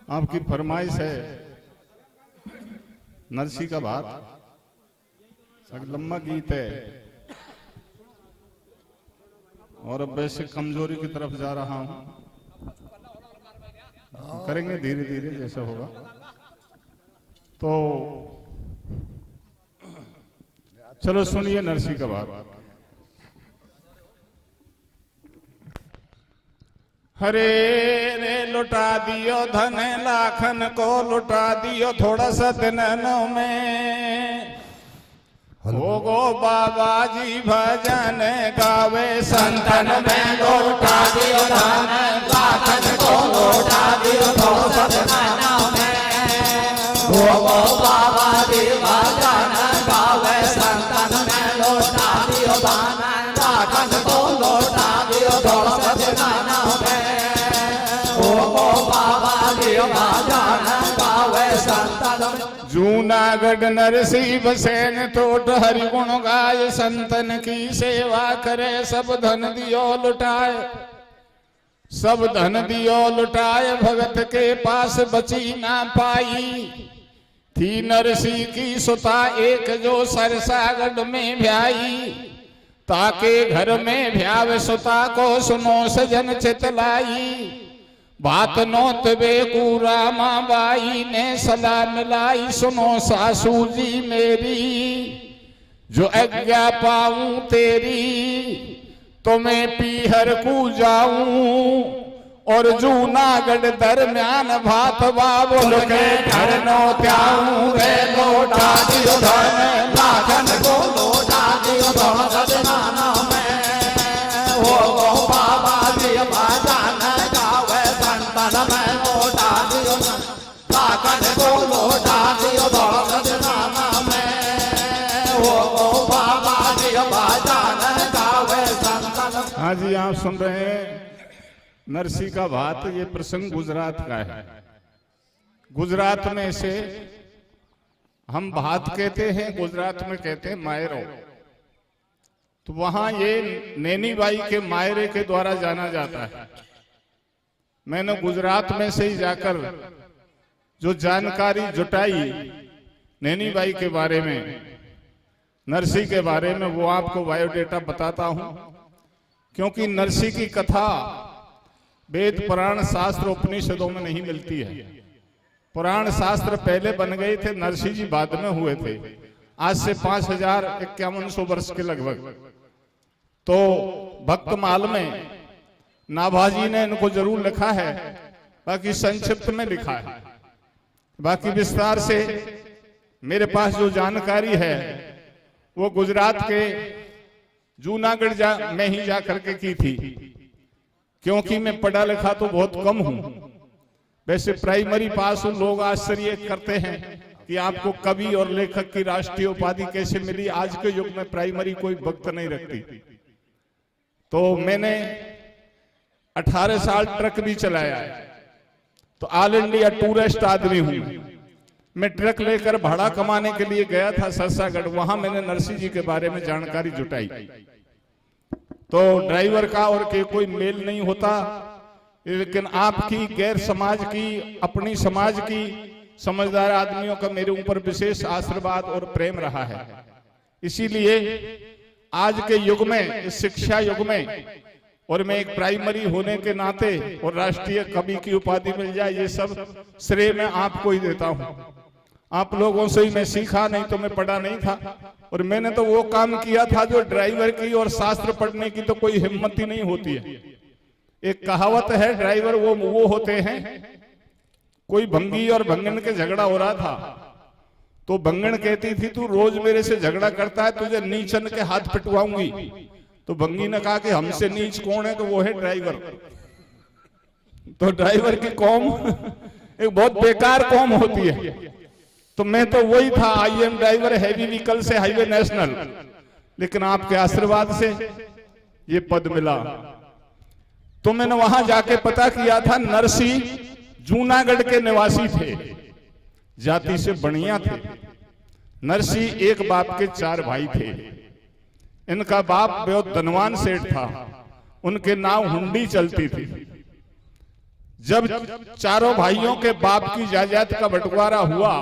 आपकी फरमाइश है नरसी का भात, लंबा गीत है और अब वैसे कमजोरी की तरफ जा रहा हूं, करेंगे धीरे धीरे जैसा होगा। तो चलो सुनिए नरसी का भात। हरे रे लुटा दियो धन लाखन को, लुटा दियो थोड़ा सा दिनों में। हो गो बाबा जी भजन गावे संतन में, लुटा दियो धन लाखन को, लुटा दियो थोड़ा सा दिनों में। हो गो बाबा जी भजन गावे संतन में, लुटा दियो धन लाखन को, लुटा दियो थोड़ा सा दिनों में। जूनागढ़ नरसी बसेन तोट हरि गुण गाय, संतन की सेवा करे सब धन दियो लुटाए। सब धन दियो लुटाए भगत के पास बची ना पाई। थी नरसी की सुता एक जो सरसागढ़ में भ्याई, ताके घर में भ्याव सुता को सुनो सजन चितलाई। बात नोत बेकूरा माँ बाई ने सलाह मिलाई, सुनो सासू जी मेरी जो आज्ञा पाऊं तेरी। तो मैं पीहर को जाऊं और जूनागढ़ दरम्यान भात बाबुल के घर नो त्याऊं रे। लौटा दियो धन लाखन को, लौटा दियो धन सजना में। हो गो बाबा जी भजन गावे संतन में, लौटा दियो लाखन को, लौटा दियो धन सजना में। हो गो बाबा जी भजन गावे संतन। हाँ जी, आप सुन रहे हैं नरसी का भात। ये प्रसंग गुजरात का है। गुजरात में से हम भात कहते हैं, गुजरात में कहते हैं मायरो। तो वहां ये नैनी बाई के मायरे के द्वारा जाना जाता है। मैंने गुजरात में से ही जाकर जो जानकारी जुटाई नैनी बाई के बारे में, नरसी के बारे में, वो आपको बायोडेटा बताता हूं। क्योंकि नरसी की कथा वेद पुराण शास्त्र उपनिषदों में नहीं मिलती है। पुराण शास्त्र पहले बन गए थे, नरसी जी बाद में हुए थे, आज से 5100 वर्ष के लगभग। तो भक्तमाल में नाभाजी ने इनको जरूर लिखा है, बाकी संक्षिप्त में लिखा है। बाकी विस्तार से मेरे पास जो जानकारी है वो गुजरात के जूनागढ़ में ही जाकर के की थी। क्योंकि मैं पढ़ा लिखा तो बहुत कम हूं, वैसे प्राइमरी पास हूं। लोग आश्चर्य करते हैं कि आपको कवि और लेखक की राष्ट्रीय उपाधि कैसे मिली। आज के युग में प्राइमरी कोई वक्त नहीं रखती। तो मैंने 18 साल ट्रक भी चलाया है, तो ऑल इंडिया टूरिस्ट आदमी हूं। मैं ट्रक लेकर भाड़ा कमाने के लिए गया था सरसागढ़। वहां मैंने नरसी जी के बारे में जानकारी जुटाई। तो ड्राइवर का और के कोई मेल नहीं होता, लेकिन आपकी गैर समाज की, अपनी समाज की समझदार आदमियों का मेरे ऊपर विशेष आशीर्वाद और प्रेम रहा है। इसीलिए आज के युग में, इस शिक्षा युग में, और मैं एक प्राइमरी होने के नाते और राष्ट्रीय कवि की उपाधि मिल जाए, ये सब श्रेय मैं आपको ही देता हूं। आप लोगों से ही मैं सीखा, नहीं तो मैं पढ़ा नहीं था। और मैंने तो वो काम किया था जो ड्राइवर की और शास्त्र पढ़ने की तो कोई हिम्मत ही नहीं होती है। एक कहावत है, ड्राइवर वो होते हैं। कोई भंगी और भंगन के झगड़ा हो रहा था, तो भंगन कहती थी तू रोज मेरे से झगड़ा करता है, तुझे नीचन के हाथ पिटवाऊंगी। तो भंगी ने कहा कि हमसे नीच कौन है? तो वो है ड्राइवर। तो ड्राइवर की कौम एक बहुत बेकार कौम होती है। तो मैं तो वही था, I am driver heavy vehicle से हाईवे नेशनल। लेकिन आपके आशीर्वाद से ये पद मिला। तो मैंने वहां जाके पता किया था, नरसी जूनागढ़ के निवासी थे, जाति से बढ़िया थे। नरसी एक बाप के 4 भाई थे। इनका बाप बहुत धनवान सेठ था, उनके नाव हुंडी चलती थी। जब चारों भाइयों के बाप की जायदाद का बंटवारा हुआ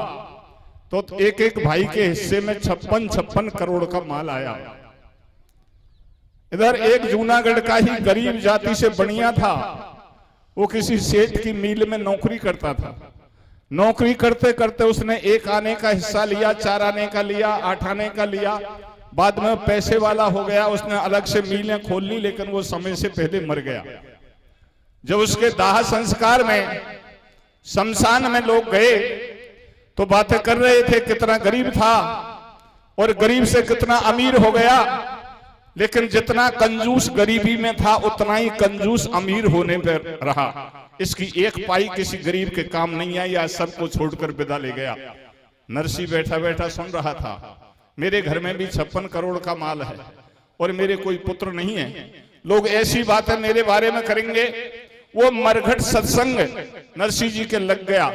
तो एक एक भाई के हिस्से में 56 करोड़ का माल आया। इधर एक जूनागढ़ का ही गरीब जाति से बढ़िया था, वो किसी सेठ की मिल में नौकरी करता था। नौकरी करते करते उसने 1 आने का हिस्सा लिया, 4 आने का लिया, 8 आने का लिया। बाद में पैसे वाला हो गया, उसने अलग से मिलें खोल ली, लेकिन वो समय से पहले मर गया। जब उसके दाह संस्कार में शमशान में लोग गए तो बातें कर रहे थे कितना गरीब था और गरीब से कितना अमीर हो गया, लेकिन जितना कंजूस गरीबी में था उतना ही कंजूस अमीर होने पर रहा। इसकी एक पाई किसी गरीब के काम नहीं आई, या सबको छोड़कर विदा ले गया। नरसी बैठा बैठा सुन रहा था, मेरे घर में भी 56 करोड़ का माल है और मेरे कोई पुत्र नहीं है, लोग ऐसी बातें मेरे बारे में करेंगे। वो मरघट सत्संग नरसी जी के लग गया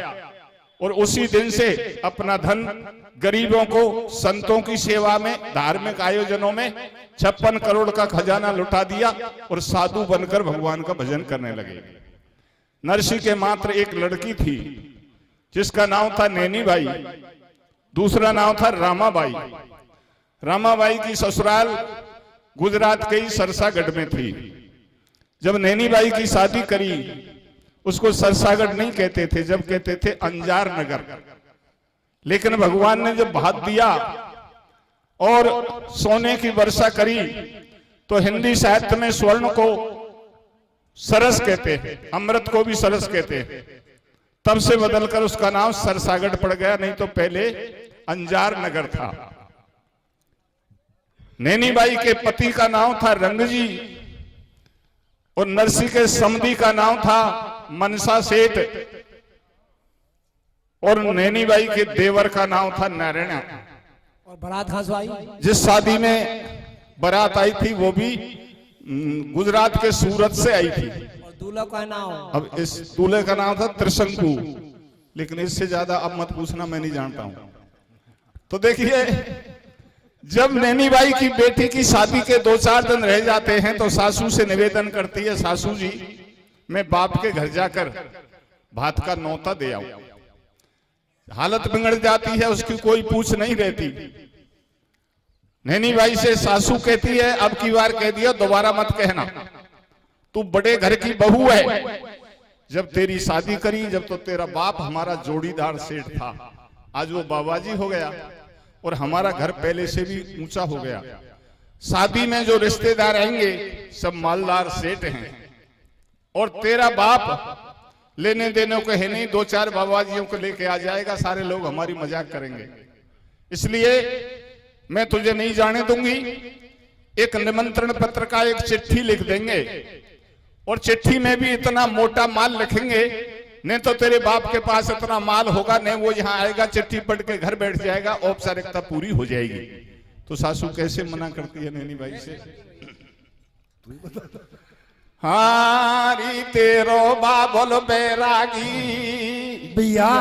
और उसी दिन से अपना धन गरीबों को संतों की सेवा में, धार्मिक आयोजनों में 56 करोड़ का खजाना लुटा दिया और साधु बनकर भगवान का भजन करने लगे। नरसी के मात्र एक लड़की थी जिसका नाम था नैनी बाई, दूसरा नाम था रामाबाई। रामाबाई की ससुराल गुजरात के ही सरसागढ़ में थी। जब नैनी बाई की शादी करी, उसको सरसागढ़ नहीं कहते थे, जब कहते थे अंजार नगर। लेकिन भगवान ने जब भात दिया और सोने की वर्षा करी तो हिंदी साहित्य में स्वर्ण को सरस कहते हैं, अमृत को भी सरस कहते हैं। तब से बदलकर उसका नाम सरसागढ़ पड़ गया, नहीं तो पहले अंजार नगर था। नैनी बाई के पति का नाम था रंगजी और नरसी के समधी का नाम था मनसा सेठ और नैनी बाई के देवर का नाम था नारायण। और बारात कहां से आई? जिस शादी में बारात आई थी वो भी गुजरात के सूरत से आई थी। और दूल्हा का नाम? अब इस दूल्हे का नाम था त्रिशंकु, लेकिन इससे ज्यादा अब मत पूछना, मैं नहीं जानता हूं। तो देखिए, जब नैनी बाई की बेटी की शादी के 2-4 दिन रह जाते हैं तो सासू से निवेदन करती है, सासू जी मैं बाप के घर जाकर भात का न्योता दे आऊं। हालत बिगड़ जाती है, उसकी कोई पूछ नहीं रहती। नैनी बाई से सासू कहती है, अब की बार कह दिया, दोबारा मत कहना, तू बड़े घर की बहू है। जब तेरी शादी करी, जब तो तेरा बाप हमारा जोड़ीदार सेठ था, आज वो बाबाजी हो गया और हमारा घर पहले से भी ऊंचा हो गया। शादी में जो रिश्तेदार आएंगे सब मालदार सेठ हैं और तेरा बाप लेने देने को है नहीं, 2-4 बाबाजियों को लेके आ जाएगा, सारे लोग हमारी मजाक करेंगे, इसलिए मैं तुझे नहीं जाने दूंगी। एक निमंत्रण पत्र का एक चिट्ठी लिख देंगे और चिट्ठी में भी इतना मोटा माल लिखेंगे, नहीं तो तेरे बाप के पास इतना माल होगा नहीं, वो यहाँ आएगा, चिट्ठी पढ़ के घर बैठ जाएगा, औपचारिकता पूरी हो जाएगी। तो सासू कैसे मना करती है नैनी बाई से? हारी तेरो बाबुल बैरागी भैया,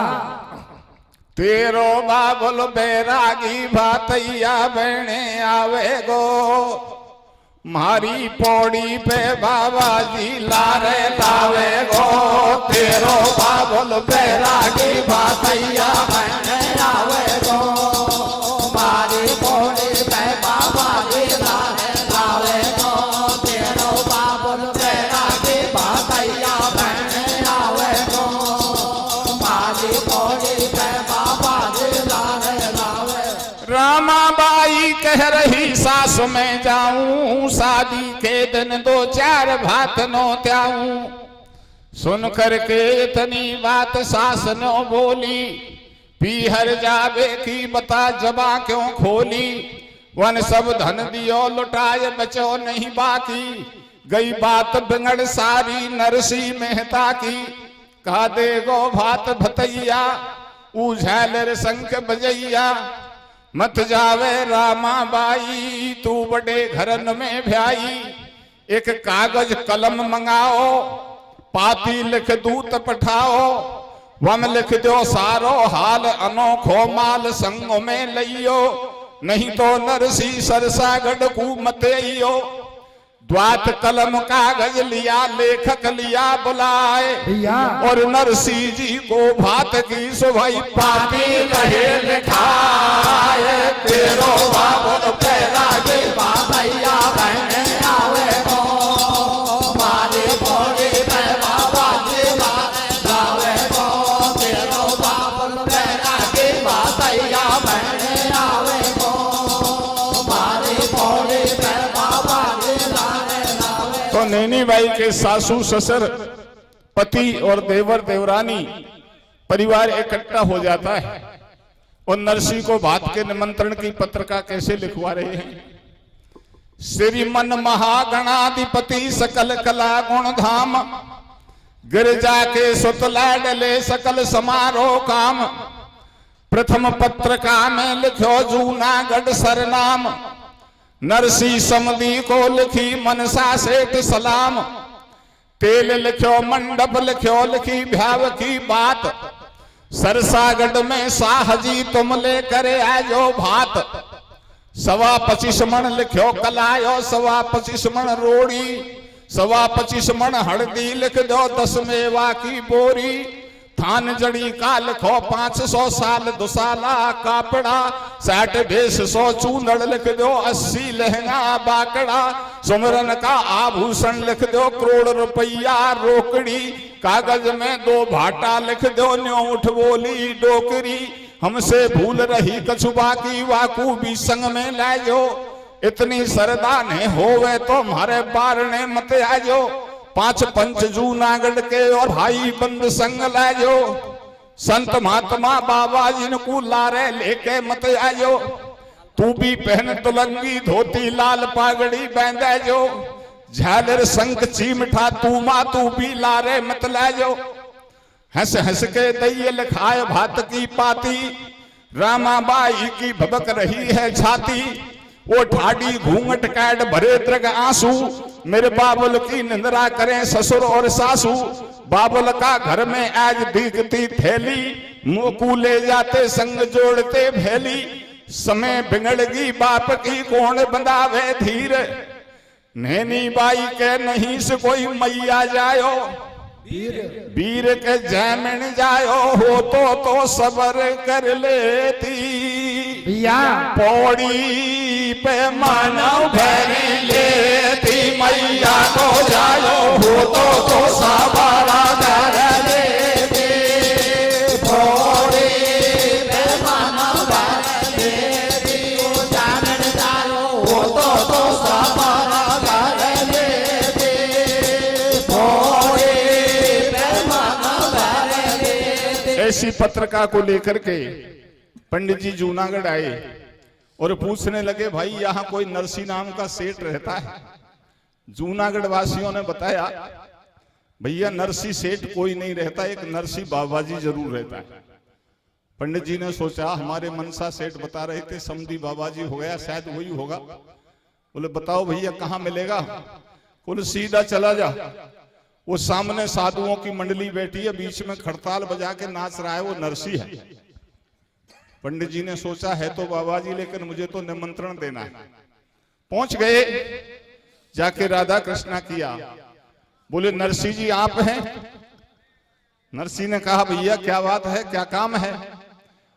तेरो बाबुल बैरागी भातैया बहने आवे गो, मारी पौड़ी पे बाबा जी लारे लावे गो, तेरो बाबुल बैरागी भातैया बहने आवे गो, मारी पौड़ी पे बाबा जी लारे लावे गो, तेरो बाबुल बैरागी भातैया बहने आवे गो, मारी पौड़ी पे बाबा जी लारे लावे। रामाबाई कह रही सास में जाऊं, शादी के दिन 2-4 भात नो त्याऊं। सुन करके इतनी बात सास नो बोली, पीहर जावे की बता जबा क्यों खोली, वन सब धन दियो लुटाए बचो नहीं बाकी, गई बात बिगड़ सारी नरसी मेहता की, कहा दे गो भात भतैया उझल संख बजैया, मत जावे रामाबाई तू बड़े घरन में भ्याई, एक कागज कलम मंगाओ, पाती लिख दूत पठाओ, वम लिख दो सारो हाल, अनोखो माल संग में लियो, नहीं तो नरसी सरसागढ़ को मत आइयो। द्वात कलम कागज लिया, लेखक लिया बुलाए, भैया और नरसिंह जी को भात की सुभाई पाती रहे लिखाए। तेरो बाबुल पैरा के बाबैया बहने आवे को, मारे भोले में बाबा जी लावे को। तेरो बाबुल पैरा के बाबैया बहने आवे को, मारे भोले में बाबा जी लावे। तो नैनी बाई के सासू ससुर, पति और देवर देवरानी परिवार इकट्ठा हो जाता है और नरसिंह को भात के निमंत्रण की पत्रिका कैसे लिखवा रहे हैं। श्रीमन महागणाधिपति सकल कला गुण धाम, गिरजा के सुत लाडले सकल समारोह काम। प्रथम पत्रिका में लिखो जूनागढ़ सरनाम, नरसिंह समधी को लिखी मनसा सेठ सलाम। तेल लिखो मंडप लिखो लिखी भ्याव की बात, सरसागढ़ में साहजी तुम लेकर आजो भात। 25 मन लिखो कलायो, 25 मन रोड़ी, 25 मन हल्दी लिख दो, 10 मेवा की बोरी। थान जड़ी का लिखो 500 साल दुसाला कापड़ा, 60 भेष 100 चूनड़ लिख दो, 80 लहंगा बाकड़ा। सुमरन का आभूषण लिख दो, करोड़ रुपया रोकड़ी। कागज में 2 भाटा लिख दो, न्योठ बोली डोकरी। हमसे भूल रही कछुबा की वाकू भी संग में ले जो, इतनी सरदा ने होवे तो हमारे बारने मत आजो। 5 पंच जूनागढ़ के और भाई बंद संग ले जो, संत महात्मा बाबा जिनको लारे लेके मत आजो। तू भी पहन तुलंगी धोती लाल पागड़ी बांधे जो, झालर शंख चिमटा तू माँ तू भी लारे मत ले जो। हंस हंस के दैये लिखाए भात की पाती, रामाबाई की भबक रही है छाती। वो ठाडी घूंघट कैड भरे द्रग आंसू, मेरे बाबुल की निंद्रा करें ससुर और सासू। बाबुल का घर में आज दिखती थैली, मुंह को ले जाते संग जोड़ते भेली। समय बिगड़गी बाप की कौन बंधावे धीर, नैनी बाई के नहीं से कोई मैया जायो। वीर के जैमिन जायो हो तो सबर कर लेती। पौड़ी पे मानव भर लेती, मैया को जायो हो तो सवारा कर लेती। पौड़ी पे मानव भर लेती, जैमिन जायो हो तो सवारा कर लेती। ऐसी पत्रिका को लेकर के पंडित जी जूनागढ़ आए और पूछने लगे, भाई यहाँ कोई नरसिंह नाम का सेठ रहता है? जूनागढ़ वासियों ने बताया, भैया नरसिंह सेठ कोई नहीं रहता, एक नरसिंह बाबा जी जरूर रहता है। पंडित जी ने सोचा हमारे मनसा सेठ बता रहे थे समधी बाबा जी हो गया, शायद वही होगा। बोले बताओ भैया कहाँ मिलेगा? बोले सीधा चला जा, वो सामने साधुओं की मंडली बैठी है, बीच में खड़ताल बजा के नाच रहा है, वो नरसिंह है। पंडित जी ने सोचा है तो बाबा जी, लेकिन मुझे तो निमंत्रण देना है। पहुंच गए, जाके राधा कृष्णा किया। बोले नरसिंह जी आप हैं? नरसिंह ने कहा भैया क्या बात है, क्या काम है?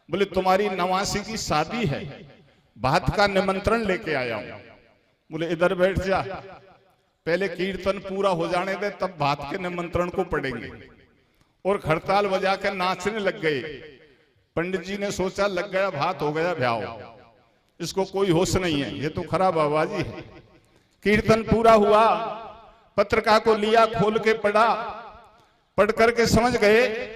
बोले तुम्हारी नवासी की शादी है, भात का निमंत्रण लेके आया हूं। बोले इधर बैठ जा, पहले कीर्तन पूरा हो जाने दे, तब भात के निमंत्रण को पढ़ेंगे। और खड़ताल बजा के नाचने लग गए। पंडित जी ने सोचा लग गया भात, हो गया भ्याव, इसको कोई होश नहीं है, ये तो खराब आवाज है। कीर्तन पूरा हुआ, पत्रिका को लिया, खोल के पढ़ा, पढ़ करके समझ गए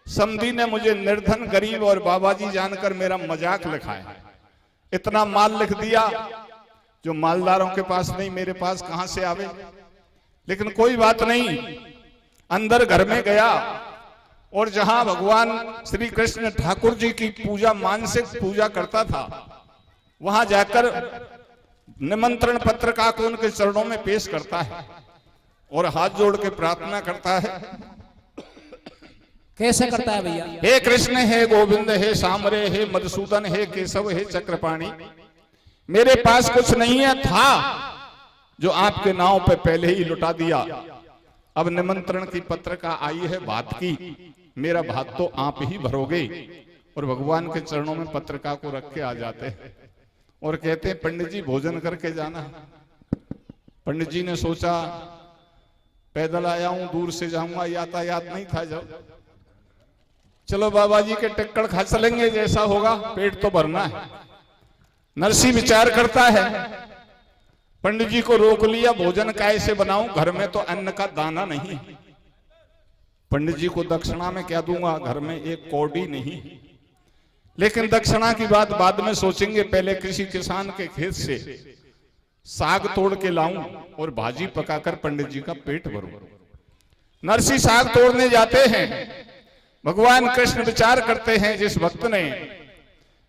समधी ने मुझे निर्धन गरीब और बाबा जी जानकर मेरा मजाक लिखा है। इतना माल लिख दिया जो मालदारों के पास नहीं, मेरे पास कहां से आवे। लेकिन कोई बात नहीं, अंदर घर में गया और जहां भगवान श्री कृष्ण ठाकुर जी की पूजा, मानसिक पूजा करता था, वहां जाकर निमंत्रण पत्रिका को उनके चरणों में पेश करता है और हाथ जोड़ के प्रार्थना करता है। कैसे करता है भैया? हे कृष्ण, हे गोविंद, हे सामरे, हे मधुसूदन, हे केशव, हे चक्रपाणी, मेरे पास कुछ नहीं है, था जो आपके नाव पे पहले ही लुटा दिया। अब निमंत्रण की पत्रिका आई है भात की, मेरा भात तो आप ही भरोगे। और भगवान के चरणों में पत्रिका को रख के आ जाते हैं और कहते हैं पंडित जी भोजन करके जाना। पंडित जी ने सोचा पैदल आया हूं, दूर से जाऊंगा, यातायात नहीं था जब, चलो बाबा जी के टिक्कड़ खा चलेंगे, जैसा होगा, पेट तो भरना है। नरसी विचार करता है, पंडित जी को रोक लिया, भोजन कैसे बनाऊं, घर में तो अन्न का दाना नहीं। पंडित जी को दक्षिणा में क्या दूंगा, घर में एक कौड़ी नहीं। लेकिन दक्षिणा की बात बाद में सोचेंगे, पहले किसी किसान के खेत से साग तोड़ के लाऊं और भाजी पकाकर पंडित जी का पेट भरूं। नरसी साग तोड़ने जाते हैं। भगवान कृष्ण विचार करते हैं, जिस भक्त ने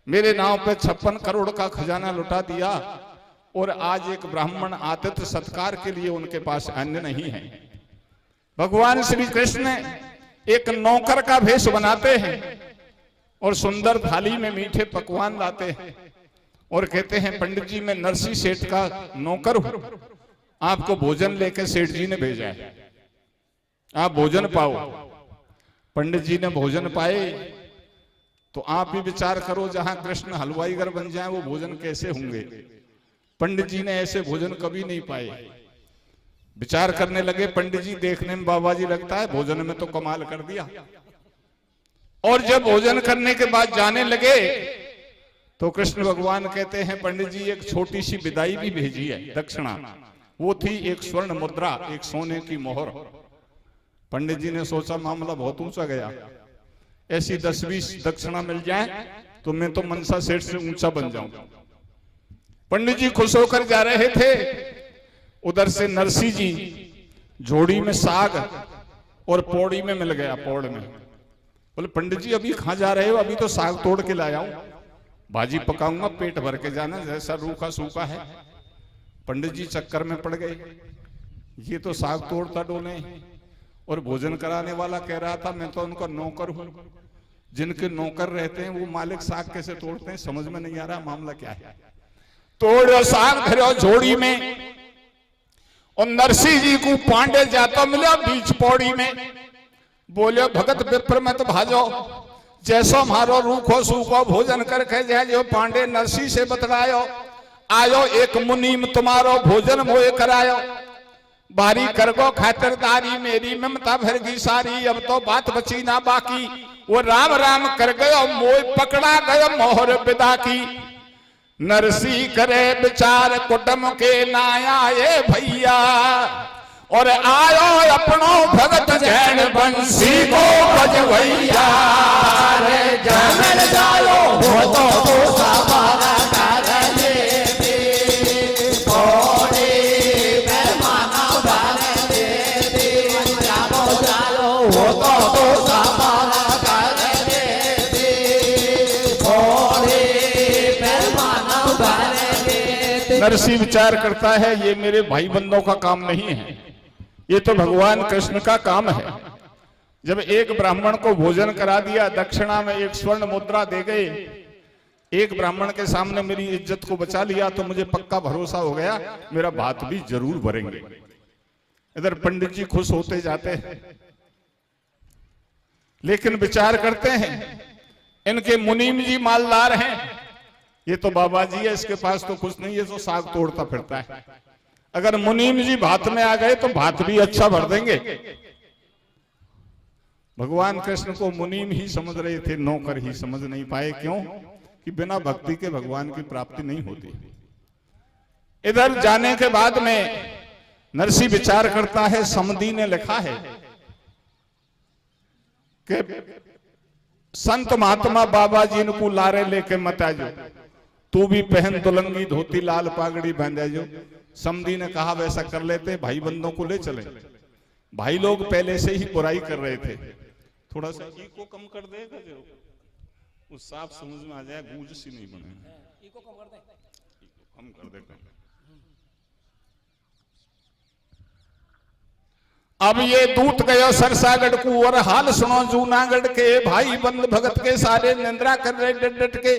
मेरे नाव पे 56 करोड़ का खजाना लुटा दिया और आज एक ब्राह्मण आतिथ्य सत्कार के लिए उनके पास अन्न नहीं है। भगवान श्री कृष्ण एक नौकर का भेष बनाते हैं और सुंदर थाली में मीठे पकवान लाते हैं और कहते हैं, पंडित जी मैं नरसी सेठ का नौकर हूं, आपको भोजन लेकर सेठ जी ने भेजा है, आप भोजन पाओ। पंडित जी ने भोजन पाए तो आप भी विचार करो, जहां कृष्ण हलवाईगर बन जाए वो भोजन कैसे होंगे। पंडित जी ने ऐसे भोजन कभी नहीं पाए। विचार करने लगे, पंडित जी देखने में बाबा जी लगता है, भोजन में तो कमाल कर दिया। और जब भोजन करने के बाद जाने लगे तो कृष्ण भगवान कहते हैं, पंडित जी एक छोटी सी विदाई भी भेजी है, दक्षिणा। वो थी एक स्वर्ण मुद्रा, एक सोने की मोहर। पंडित जी ने सोचा मामला बहुत ऊंचा गया, ऐसी 10-20 दक्षिणा मिल जाए तो मैं तो मनसा सेठ से ऊंचा बन जाऊं। पंडित जी खुश होकर जा रहे थे, उधर से नरसी जी झोड़ी में साग और पौड़ी में मिल गया, पौड़ में। बोले पंडित जी अभी कहां जा रहे हो, अभी तो साग तोड़ के लाया हूं, भाजी पकाऊंगा, पेट भर के जाना, जैसा रूखा सूखा है। पंडित जी चक्कर में पड़ गए, ये तो साग तोड़ता डोले और भोजन कराने वाला कह रहा था मैं तो उनका नौकर हूं। जिनके नौकर रहते हैं वो मालिक साग कैसे तोड़ते हैं, समझ में नहीं आ रहा मामला क्या है। तोड़ो साग धरो झोड़ी में और नरसी जी को पांडे जाता मिला बीच पौड़ी में। बोले भगत विप्र में तो भाजो, जैसो मारो रूखो सूखो भोजन करके जाए, जो पांडे नरसी से बतलायो, आयो एक मुनीम तुम्हारो भोजन मोए करायो। बारी करगो खातिरदारी मेरी ममता भरगी सारी, अब तो बात बची ना बाकी। वो राम राम कर गयो मोए पकड़ा गयो मोहर विदा की। नरसी करे विचार कुटुम के नाया ये भैया, और आयो अपनो भगत जैन बंसी को बजवैया। रे जमन जायो हो तो साबारा कर ले दे, थोड़े बेमाना भर दे दे। जानो जायो हो तो साबारा कर ले दे, थोड़े बेमाना भर दे दे। नरसी विचार करता है, ये मेरे भाई बंदों का काम नहीं है, ये तो भगवान कृष्ण का काम है। जब एक ब्राह्मण को भोजन करा दिया, दक्षिणा में एक स्वर्ण मुद्रा दे गए, एक ब्राह्मण के सामने मेरी इज्जत को बचा लिया, तो मुझे पक्का भरोसा हो गया मेरा भात भी जरूर भरेंगे। इधर पंडित जी खुश होते जाते हैं, लेकिन विचार करते हैं इनके मुनीम जी मालदार हैं, ये तो बाबा जी है, इसके पास तो कुछ नहीं, ये तो साग तोड़ता फिरता है। अगर मुनीम जी भात में आ गए तो भात भी अच्छा भर देंगे। भगवान कृष्ण को मुनीम ही समझ रहे थे, नौकर ही समझ नहीं पाए। क्यों? कि बिना भक्ति के भगवान की प्राप्ति नहीं होती। इधर जाने के बाद में नरसी विचार करता है, समधी ने लिखा है कि संत महात्मा बाबा जी को लारे लेके मत आजो, तू भी पहन दुलंगी धोती लाल पागड़ी बांधे जो। समधी ने कहा वैसा कर लेते, भाई बंदों को ले चले। भाई लोग पहले से ही बुराई कर रहे थे, थोड़ा सा इको कम कर देगा जो उस साफ समझ में आ जाए, गूंज सी नहीं बने। इको कम कर दे, कम कर दे। अब ये दूत गयो सरसागढ़ को, और हाल सुनो जूनागढ़ के। भाई बंद भगत के सारे निंद्रा कर रहे डट के।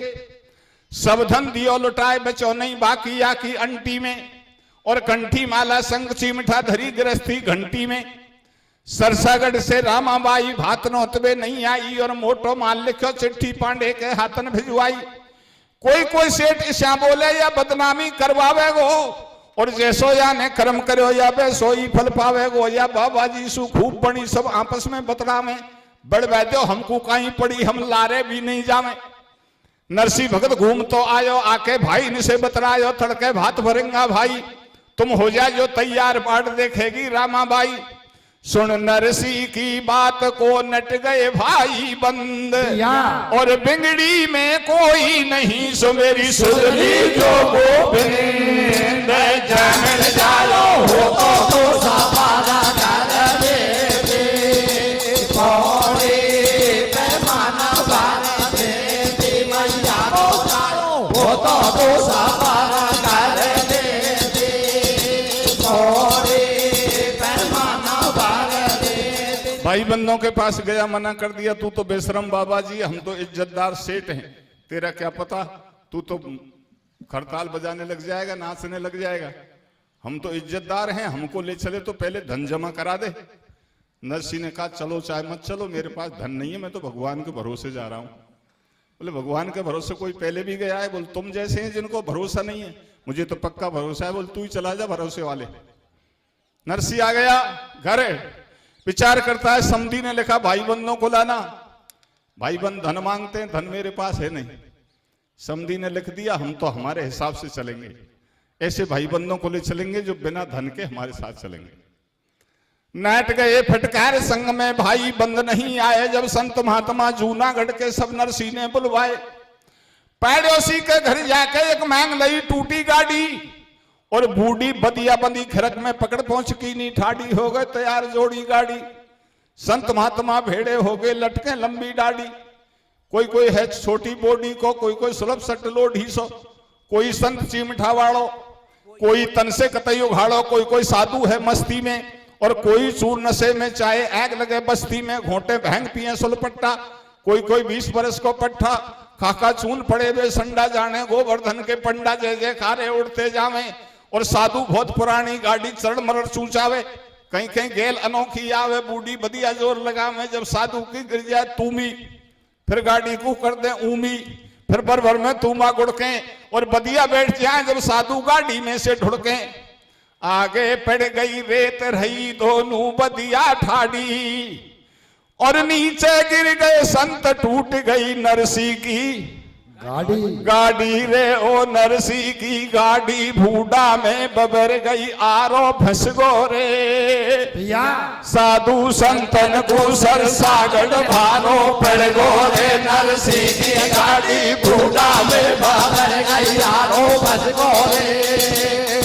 सब धन दियो लुटाए, बचो नहीं बाकी आकी अंटी में। और कंठी माला संग चिमठा धरी गृहस्थी घंटी में। सरसागढ़ से रामाबाई भात नौतबे नहीं आई और मोटो माल लिखो चिट्ठी पांडे के हाथन भिजवाई। कोई कोई सेठ इसा बोले या बदनामी करवावे गो और जैसो या ने कर्म करो या वैसो ही फल पावे गो या बाबा जी सु खूब बनी सब आपस में बतरा में बड़ वैद्यो हमको कहीं पड़ी हम लारे भी नहीं जावे। नरसी भगत घूम तो आयो आके भाई इनसे बतरायो तड़के भात भरेंगा भाई तुम हो जाए जो तैयार बाट देखेगी रामाबाई। सुन नरसी की बात को नट गए भाई बंद और बिंगड़ी में कोई नहीं सो मेरी सुधरी जो गोविंद जन जालो हो तो सपारा कर दे पौड़े पैमाना बार दे मैया हो तो सपारा कर दे पौड़े भाई बंदों के पास गया मना कर दिया तू तो बेशरम बाबा जी हम तो इज्जतदार सेठ हैं तेरा क्या पता तू तो खड़ताल बजाने लग जाएगा नाचने लग जाएगा हम तो इज्जतदार हैं हमको ले चले तो पहले धन जमा करा दे। नरसी ने कहा चलो चाहे मत चलो मेरे पास धन नहीं है मैं तो भगवान के भरोसे जा रहा हूं। बोले भगवान के भरोसे कोई पहले भी गया है। बोल तुम जैसे हैं जिनको भरोसा नहीं है मुझे तो पक्का भरोसा है। बोल तू ही चला जा भरोसे वाले। नरसी आ गया घर विचार करता है समधी ने लिखा भाई बंदों को लाना। भाई बंद धन मांगते हैं धन मेरे पास है नहीं। समधी ने लिख दिया हम तो हमारे हिसाब से चलेंगे ऐसे भाई बंदों को ले चलेंगे जो बिना धन के हमारे साथ चलेंगे। नाट गए फटकार संग में भाई बंद नहीं आए जब संत महात्मा जूनागढ़ के सब नरसी ने बुलवाए। पैड़ोसी के घर जाके एक मांग लई टूटी गाड़ी और बूढ़ी बदिया बंदी खरक में पकड़ पहुंच की नी ठाड़ी हो गए तैयार जोड़ी गाड़ी। संत महात्मा भेड़े हो गए लटके लंबी डाड़ी। कोई कोई है छोटी बोडी को कोई कोई सुलभ सट लोढ़ी सो कोई संत चिमठा वाड़ो कोई तन से कतई उघाड़ो कोई कोई साधु है मस्ती में और कोई चूर नशे में चाहे आग लगे बस्ती में घोटे भैंग पिए सुलपट्टा कोई कोई 20 बरस को पट्टा खाका चून पड़े वे संडा जाने गोवर्धन के पंडा जय जय खारे उड़ते जावे और साधु बहुत पुरानी गाड़ी चरण मरण चूचावे कहीं कहीं गेल अनोखी आवे बूढ़ी बदिया जोर लगावे जब साधु की गिर जाए तूमी फिर गाड़ी को कर दे ऊमी फिर भर भर में तूमा गुड़के और बदिया बैठ जाए जब साधु गाड़ी में से ढुड़के। आगे पड़ गई रेत रही दोनों बदिया ठाड़ी और नीचे गिर गए संत टूट गई नरसी की गाड़ी रे ओ नरसी की गाड़ी भूडा में बबर गई आरो फंस गो रे साधु संतन को सरसागढ़ भारो पड़ गो रे नरसी की गाड़ी भूडा में बबर गई आरो फंस गो रे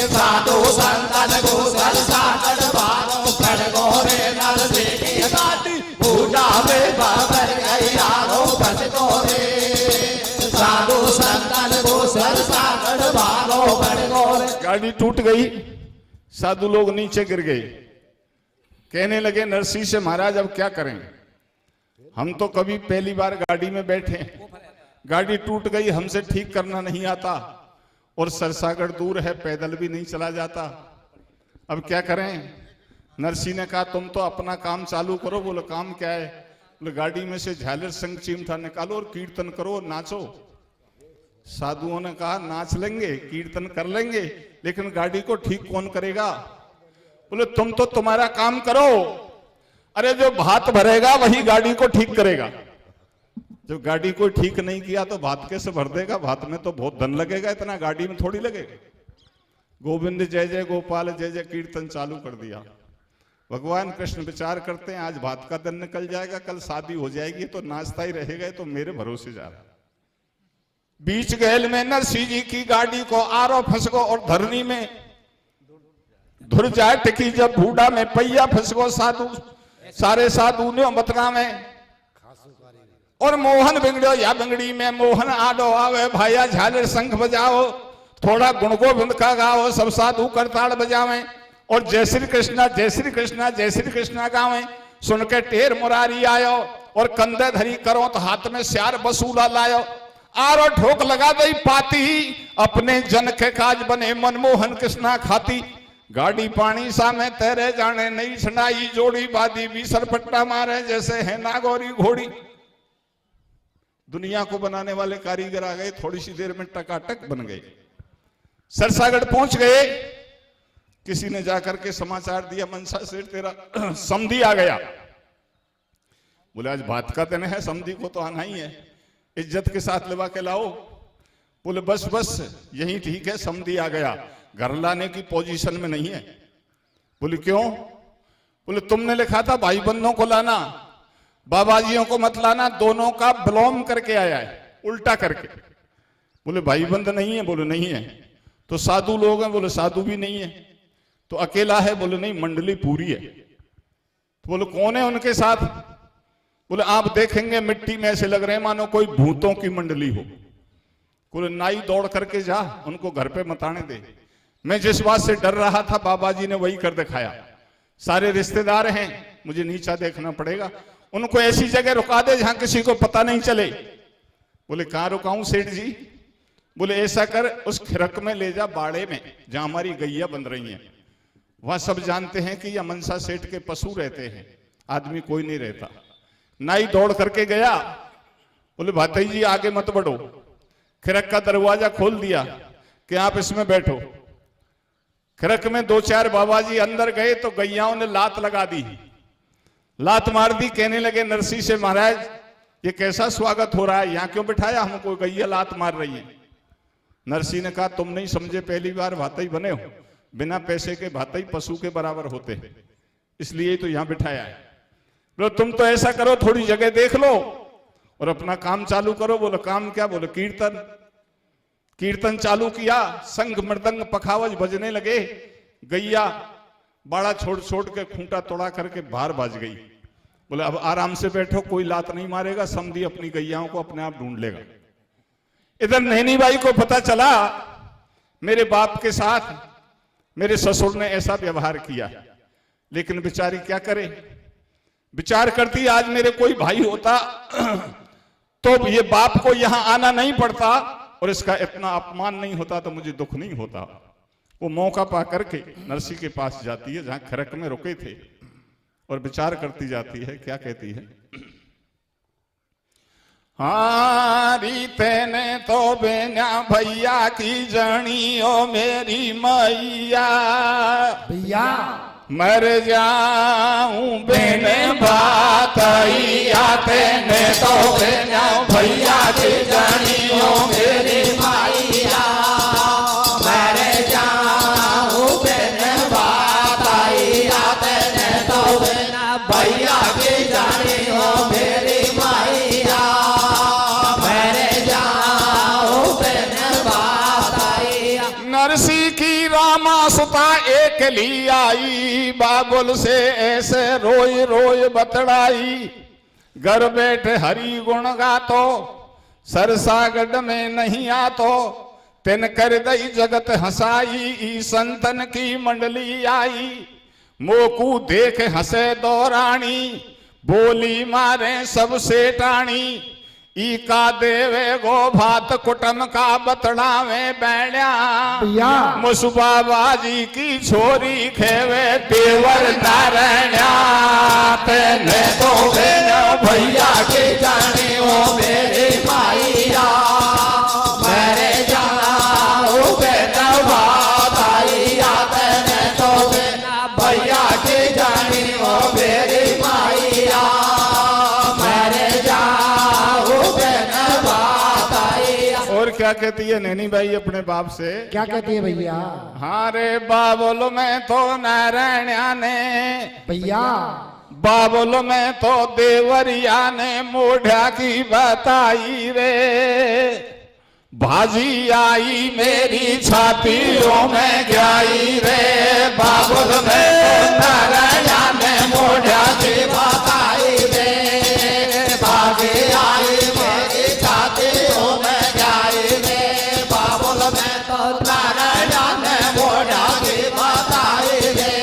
साधु संतन को सरसागढ़ भारो पड़ गो रे नरसी की गाड़ी भूडा में बबर गई आरो फंस गो रे साधु संतन को सरसागढ़ भारो पड़ गो रे। गाड़ी टूट गई साधु लोग नीचे गिर गए कहने लगे नरसी से महाराज अब क्या करें हम तो कभी पहली बार गाड़ी में बैठे गाड़ी टूट गई हमसे ठीक करना नहीं आता और सरसागढ़ दूर है पैदल भी नहीं चला जाता अब क्या करें। नरसी ने कहा तुम तो अपना काम चालू करो। बोलो काम क्या है। बोले गाड़ी में से झालर संग चिमटा निकालो और कीर्तन करो नाचो। साधुओं ने कहा नाच लेंगे कीर्तन कर लेंगे लेकिन गाड़ी को ठीक कौन करेगा। बोले तुम तो तुम्हारा काम करो। अरे जो भात भरेगा वही गाड़ी को ठीक करेगा। जब गाड़ी को ठीक नहीं किया तो भात कैसे भर देगा। भात में तो बहुत धन लगेगा इतना गाड़ी में थोड़ी लगेगा। गोविंद जय जय गोपाल जय जय कीर्तन चालू कर दिया। भगवान कृष्ण विचार करते हैं आज भात का दिन निकल जाएगा कल शादी हो जाएगी तो नाचता ही रहेगा तो मेरे भरोसे जा रहा। बीच गहल में नरसी जी की गाड़ी को आरो फंस गो और धरनी में धुर जाए टिकी जब भूडा में पहिया फंस गो साधु सारे साधु ने बतना में और मोहन बिगड़ो या बिगड़ी में मोहन आडो आवे भाया झालर शंख बजाओ थोड़ा गुण गोविंद का गाओ सब साधु करताड़ बजावे और जय श्री कृष्णा जय श्री कृष्णा जय श्री कृष्णा गावे। सुन के टेर मुरारी आयो और कंधे धरी करो तो हाथ में श्यार बसूला लायो। आरो ठोक लगा दई पाती, अपने जन के काज बने मनमोहन कृष्णा खाती। गाड़ी पानी सामे तेरे जाने नहीं सुनाई, जोड़ी बादी भी सरपट्टा मारे जैसे है नागौरी घोड़ी। दुनिया को बनाने वाले कारीगर आ गए, थोड़ी सी देर में टकाटक बन गए। सरसागढ़ पहुंच गए, किसी ने जाकर के समाचार दिया मनसा सेठ तेरा समधी आ गया। बोले आज बात का दिन है, समधी को तो आना ही है, इज्जत के साथ लिवा के लाओ। बोले बस बस यही ठीक है, समधी आ गया, घर लाने की पोजीशन में नहीं है। बोले क्यों? बोले तुमने लिखा था भाई बंधों को लाना, बाबाजियों को मत लाना, दोनों का विलोम करके आया है, उल्टा करके। बोले भाई बंध नहीं है? बोले नहीं है। तो साधु लोग हैं? बोले साधु भी नहीं है। तो अकेला है? बोले नहीं, मंडली पूरी है। तो बोले कौन है उनके साथ? बोले आप देखेंगे मिट्टी में ऐसे लग रहे हैं मानो कोई भूतों की मंडली हो। बोले नाई दौड़ करके जा, उनको घर पे मत आने दे। मैं जिस बात से डर रहा था बाबा जी ने वही कर दिखाया। सारे रिश्तेदार हैं, मुझे नीचा देखना पड़ेगा, उनको ऐसी जगह रुका दे जहां किसी को पता नहीं चले। बोले कहां रुकाऊं सेठ जी? बोले ऐसा कर, उस खिरक में ले जा, बाड़े में जहां हमारी गैया बन रही हैं, वहां सब जानते हैं कि यह मनसा सेठ के पशु रहते हैं, आदमी कोई नहीं रहता। नाई दौड़ करके गया। बोले भाई जी आगे मत बढ़ो। खिरक का दरवाजा खोल दिया कि आप इसमें बैठो। खिरक में दो चार बाबा जी अंदर गए तो गैयाओं ने लात लगा दी, लात मार दी। कहने लगे नरसी से महाराज ये कैसा स्वागत हो रहा है, यहाँ क्यों बिठाया हमको, गैया लात मार रही है। नरसी ने कहा तुम नहीं समझे, पहली बार भातई बने हो, बिना पैसे के भातई पशु के बराबर होते हैं, इसलिए तो यहाँ बिठाया है। बोलो तुम तो ऐसा करो, थोड़ी जगह देख लो और अपना काम चालू करो। बोलो काम क्या? बोलो कीर्तन। कीर्तन चालू किया, संग मृदंग पखावज बजने लगे। गैया बाड़ा छोड़ छोड़ के खूंटा तोड़ा करके बाहर बाज गई। बोले अब आराम से बैठो, कोई लात नहीं मारेगा, समधी अपनी गैयाओं को अपने आप ढूंढ लेगा। इधर नैनी बाई को पता चला मेरे बाप के साथ मेरे ससुर ने ऐसा व्यवहार किया, लेकिन बेचारी क्या करे। विचार करती आज मेरे कोई भाई होता तो ये बाप को यहां आना नहीं पड़ता और इसका इतना अपमान नहीं होता, तो मुझे दुख नहीं होता। वो मौका पा करके नरसी के पास जाती है जहां खरक में रुके थे और विचार करती जाती है। क्या कहती है? हारी तेने तो बेना भैया की जनी ओ मेरी मैया, भैया मर जाऊं बेने बातैया, तेने तो बेना भैया की जनी ओ मेरी मैया, मर जाऊं बेने बातैया, तेने तो बेना भैया की जनी ओ मेरी मैया, मर जाऊं बेने बातैया। नरसी की रामा सुता एक ली आई, बाबुल से ऐसे रोई रोई बतड़ाई। घर बैठे हरि गुण गातो, सरसागढ़ में नहीं आतो, तिन कर दई जगत हंसाई, ई संतन की मंडली आई। मोकू देख हंसे दौरानी, बोली मारे सबसे टाणी। ई का देवे गो भात कुटम का बतड़ावे बैण्या, मुसुबा बाजी की छोरी खेवे देवर नारायणा, तेने तो बेना भैया के जाने ओ मेरे माइया, मेरे जाओ बेना भाइया, तेने तो बेना भैया के जाने ओ मेरे माइया, मेरे जाओ बेना भाइया। और क्या कहती है नैनी बाई अपने बाप से? क्या कहती है भैया? हाँ रे बाबुल में तो नारायणा ने, भैया बाबुल में तो देवरिया ने मोढ़ा की बताई रे। भाजी आई मेरी छातियों में गई रे, बाबुल में तो नारायणा ने मोढ़ा की बताई रे। भाजी आई मेरी छातियों में गई रे, बाबुल में तो नारायणा ने मोढ़ा की बताई रे।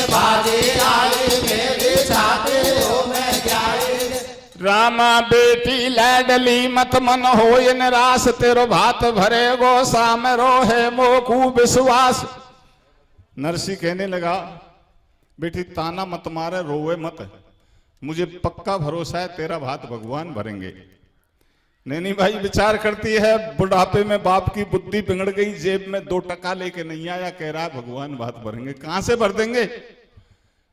भाजी आई मेरी छातियों में गई रे। रामा बेटी लाडली मत मन होय निराश, तेरो भात भरे गो साम रोहे मोकू विश्वास। नरसी कहने लगा बेटी ताना मत मारे, रोवे मत, मुझे पक्का भरोसा है तेरा भात भगवान भरेंगे। नैनी भाई विचार करती है, बुढ़ापे में बाप की बुद्धि बिगड़ गई, जेब में 2 टका लेके नहीं आया, कह रहा है भगवान भात भरेंगे। कहां से भर देंगे?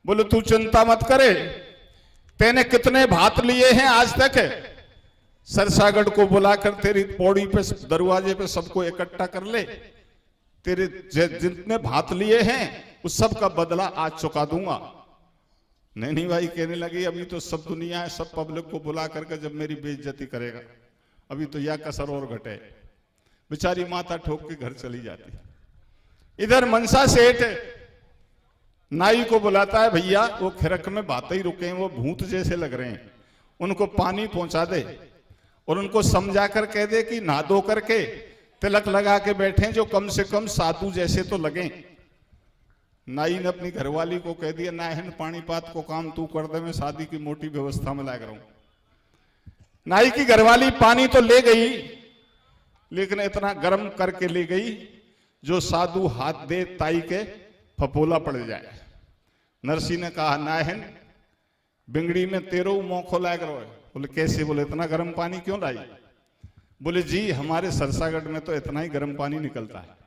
बोले तू चिंता मत करे, तेने कितने भात लिए हैं आज तक? सरसागढ़ को बुलाकर तेरी पौड़ी पे दरवाजे पे सबको इकट्ठा कर ले, तेरे जितने भात लिए हैं उस सब का बदला आज चुका दूंगा। नैनी भाई कहने लगी अभी तो सब दुनिया है, सब पब्लिक को बुला करके जब मेरी बेइज्जती करेगा, अभी तो यह कसर और घटे। बेचारी माथा ठोक के घर चली जाती। इधर मनसा सेठ नाई को बुलाता है, भैया वो खिरक में बातें ही रुके हैं, वो भूत जैसे लग रहे हैं, उनको पानी पहुंचा दे और उनको समझा कर कह दे कि नहा धो करके तिलक लगा के बैठे, जो कम से कम साधु जैसे तो लगे। नाई ने अपनी घरवाली को कह दिया, नाहन पानी पात को काम तू कर दे, मैं शादी की मोटी व्यवस्था में लग रहा हूं। नाई की घरवाली पानी तो ले गई, लेकिन इतना गर्म करके ले गई जो साधु हाथ दे ताई के फपोला पड़ जाए। नरसी ने कहा नाहन बिंगड़ी में तेरो मौखो लाग रहा है। बोले कैसे? बोले इतना गर्म पानी क्यों लाई? बोले जी हमारे सरसागढ़ में तो इतना ही गर्म पानी निकलता है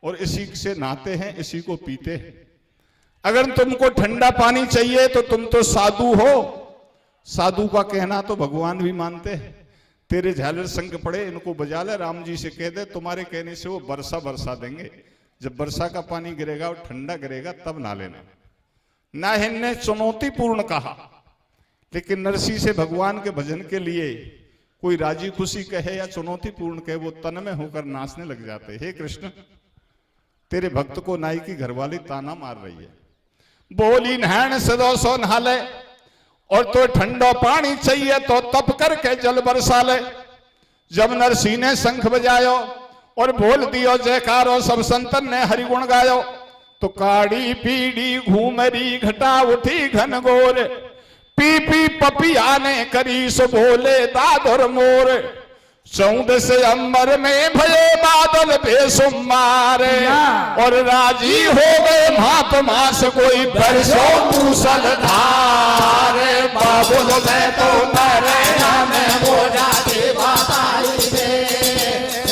और इसी से नहाते हैं, इसी को पीते हैं। अगर तुमको ठंडा पानी चाहिए तो तुम तो साधु हो, साधु का कहना तो भगवान भी मानते हैं। तेरे झालर संग पड़े, इनको बजा ले, राम जी से कह दे तुम्हारे कहने से वो बरसा देंगे। जब वर्षा का पानी गिरेगा और ठंडा गिरेगा तब नहा लेना। नाहन ने चुनौतीपूर्ण कहा, लेकिन नरसी से भगवान के भजन के लिए कोई राजी खुशी कहे या चुनौतीपूर्ण कहे, वो तन में होकर नाचने लग जाते। हे कृष्ण, तेरे भक्त को नाई की घरवाली ताना मार रही है, बोली नहन सदो सो नहा ले, और तो ठंडो पानी चाहिए तो तप करके जल बरसा ले। जब नरसी ने शंख बजायो और बोल दियो जयकारो, सब संतन ने हरिगुण गायो, तो काड़ी पीड़ी घूमरी घटा उठी घनघोर, पी पी पपिया ने करी सो बोले दादर मोर। 14 से अंबर में भये बादल बेसुमारे, और राजी हो गए भाप मास कोई बरसो मूसलधारे। बाबुल में तो नरैना में हो जाती बताई दे,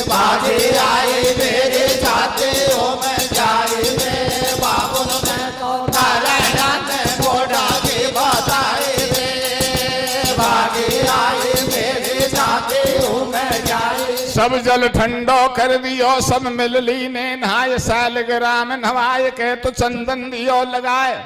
बाजे आए मेरे जाते हो मैं जाए दे। बाबुल में तो नरैना में हो जाती बताई दे, बाजे आए मेरे जाते हो मैं जाए। सब जल ठंडो कर दियो, सब मिल ली ने नहाय, सालग्राम नवाय के तो चंदन दियो लगाए।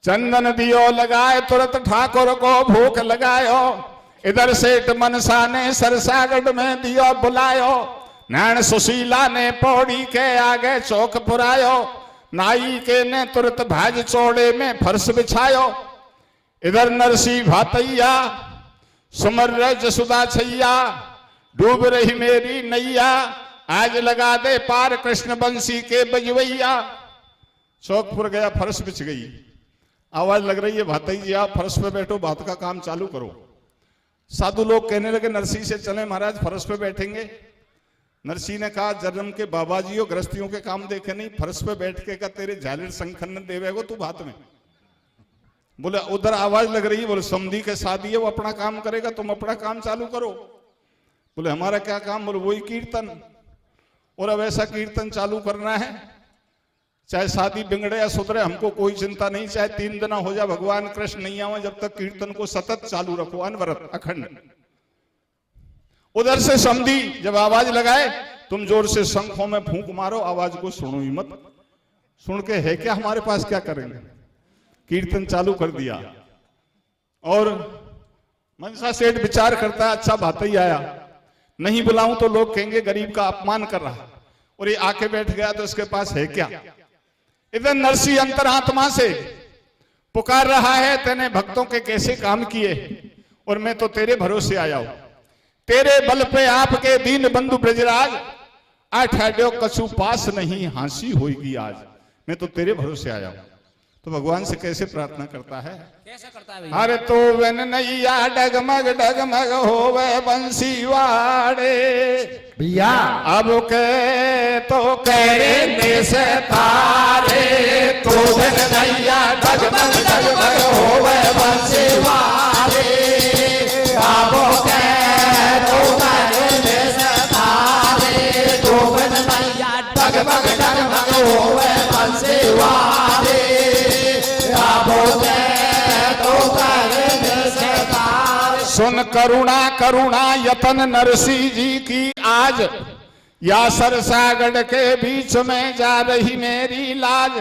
चंदन दियो लगाए तुरंत ठाकुर को भूख लगायो। इधर सेठ मनसा ने सरसागढ़ में दियो बुलायो, नैन सुशीला ने पौड़ी के आगे चौक पुरायो। नाई के ने तुरंत भाज चौड़े में फर्श बिछायो। इधर नरसी भातैया सुमर जसुदा छैया, डूब रही मेरी नैया, आज लगा दे पार कृष्ण बंसी के बजवैया। चौकपुर गया, फर्श बिछ गई, आवाज लग रही है भातई जी आप फर्श पे बैठो, बात का काम चालू करो। साधु लोग कहने लगे नरसी से चले महाराज, फर्श पे बैठेंगे। नरसी ने कहा जन्म के बाबा जी हो, गृहस्थियों के काम देखे नहीं, फर्श पे बैठ के का तेरे झालिर संखन देवेगो तू भात में। बोले उधर आवाज लग रही है, बोले समधी के शादी है, वो अपना काम करेगा, तुम अपना काम चालू करो। बोले हमारा क्या काम? बोले वही कीर्तन, और अब ऐसा कीर्तन चालू करना है चाहे शादी बिगड़े या सुधरे, हमको कोई चिंता नहीं, चाहे 3 दिन हो जाए भगवान कृष्ण नहीं आवे, जब तक कीर्तन को सतत चालू रखो, अनवरत अखंड। उधर से समधी जब आवाज लगाए, तुम जोर से शंखों में फूंक मारो, आवाज को सुनो ही मत। सुन के है क्या हमारे पास, क्या करेंगे? कीर्तन चालू कर दिया। और मनसा सेठ विचार करता है अच्छा भातई आया, नहीं बुलाऊं तो लोग कहेंगे गरीब का अपमान कर रहा, और ये आके बैठ गया तो इसके पास है क्या। इधर नरसी अंतरात्मा से पुकार रहा है, तेने भक्तों के कैसे काम किए और मैं तो तेरे भरोसे आया हूं। तेरे बल पे आपके दीन बंधु ब्रजराज, आठाड्यो कछु पास नहीं हांसी होगी आज, मैं तो तेरे भरोसे आया हूं। तो भगवान से कैसे प्रार्थना करता है? कैसे करता है भैया? अरे तो वन नैया डगमग डगमग होवे बंसी वाड़े, भैया अब के तो कहने से तारे, तो वन नैया डगमग डगमग होवे बंसी वाड़े, अब के तो कहने से तारे, तो वन नैया डगमग डगमग होवे बंसी वाड़े, सुन करुणा करुणा यतन नरसी जी की आज, या सरसागढ़ के बीच में जा रही मेरी लाज,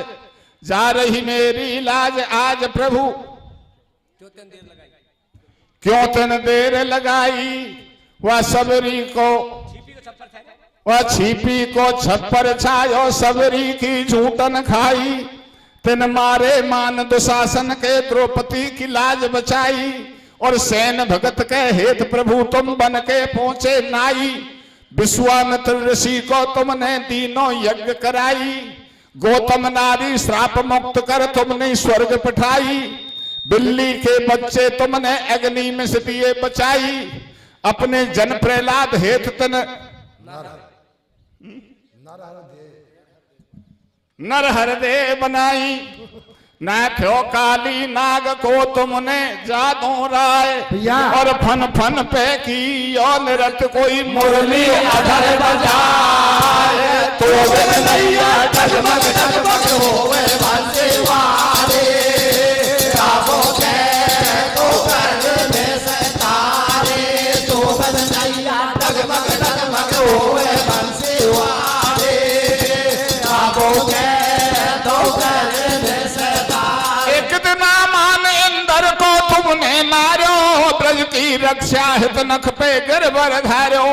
जा रही मेरी लाज आज प्रभु क्यों तन देर लगाई, वह सबरी को वह छिपी को छप्पर छायो, सबरी की झूठन खाई, तिन मारे मान दुशासन के द्रौपदी की लाज बचाई, और सेन भगत के हेत प्रभु तुम बन के पहुंचे नाई, विश्वामित्र ऋषि को तुमने तीनों यज्ञ कराई, गौतम नारी श्राप मुक्त कर तुमने स्वर्ग पठाई, बिल्ली के बच्चे तुमने अग्नि में से दिए बचाई, अपने जन प्रहलाद हेत तन नर हृदय बनाई, न थो काली नाग को तुमने जादू राय, और फन फन पे की और नृत्य कोई मुरली अधर बजाए, तो नैया डगमग डगमग होवे बंसी वाले, रावो के तो करने से तारे, तो नैया डगमग डगमग होवे बंसी वाले, रावो के तो करने से को तुमने मारो, ब्रज की रक्षा हित नख पे गिरवर धारो,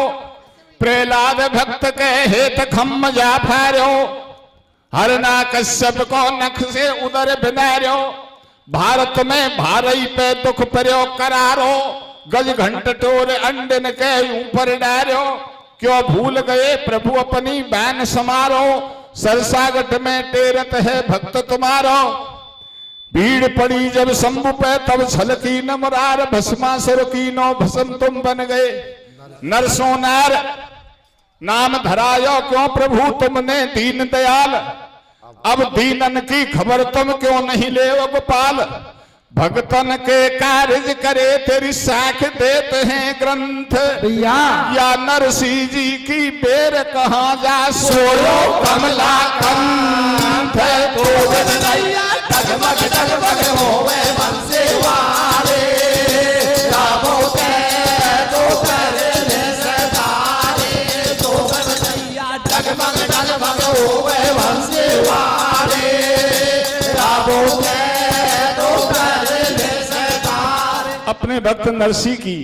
प्रहलाद भक्त के हेत खम्म जा फारो, हरना कश्यप को नख से उदर बिनारो, भारत में भारी पे दुख पर्यो करारो, गज घंट टोर अंडन के ऊपर डारो, क्यों भूल गए प्रभु अपनी बैन समारो, सरसागट में टेरत है भक्त तुम्हारो, भीड़ पड़ी जब शंभु पे तब छलकी न मुरार, भस्मासुर की नो भस्म तुम बन गए, नरसो नार नाम धरायो क्यों प्रभु तुमने दीन दयाल, अब दीनन की खबर तुम क्यों नहीं ले गोपाल, भक्तन के कार्य करे तेरी साख देते हैं ग्रंथ, या नरसी जी की बेर कहाँ जा सोयो कमला कंठ, डगमग डगमग होवे बंसी वाले, रावो के तो करने से तारे, तो नैया डगमग डगमग होवे बंसी वाले, रावो के तो करने से तारे। अपने भक्त नरसी की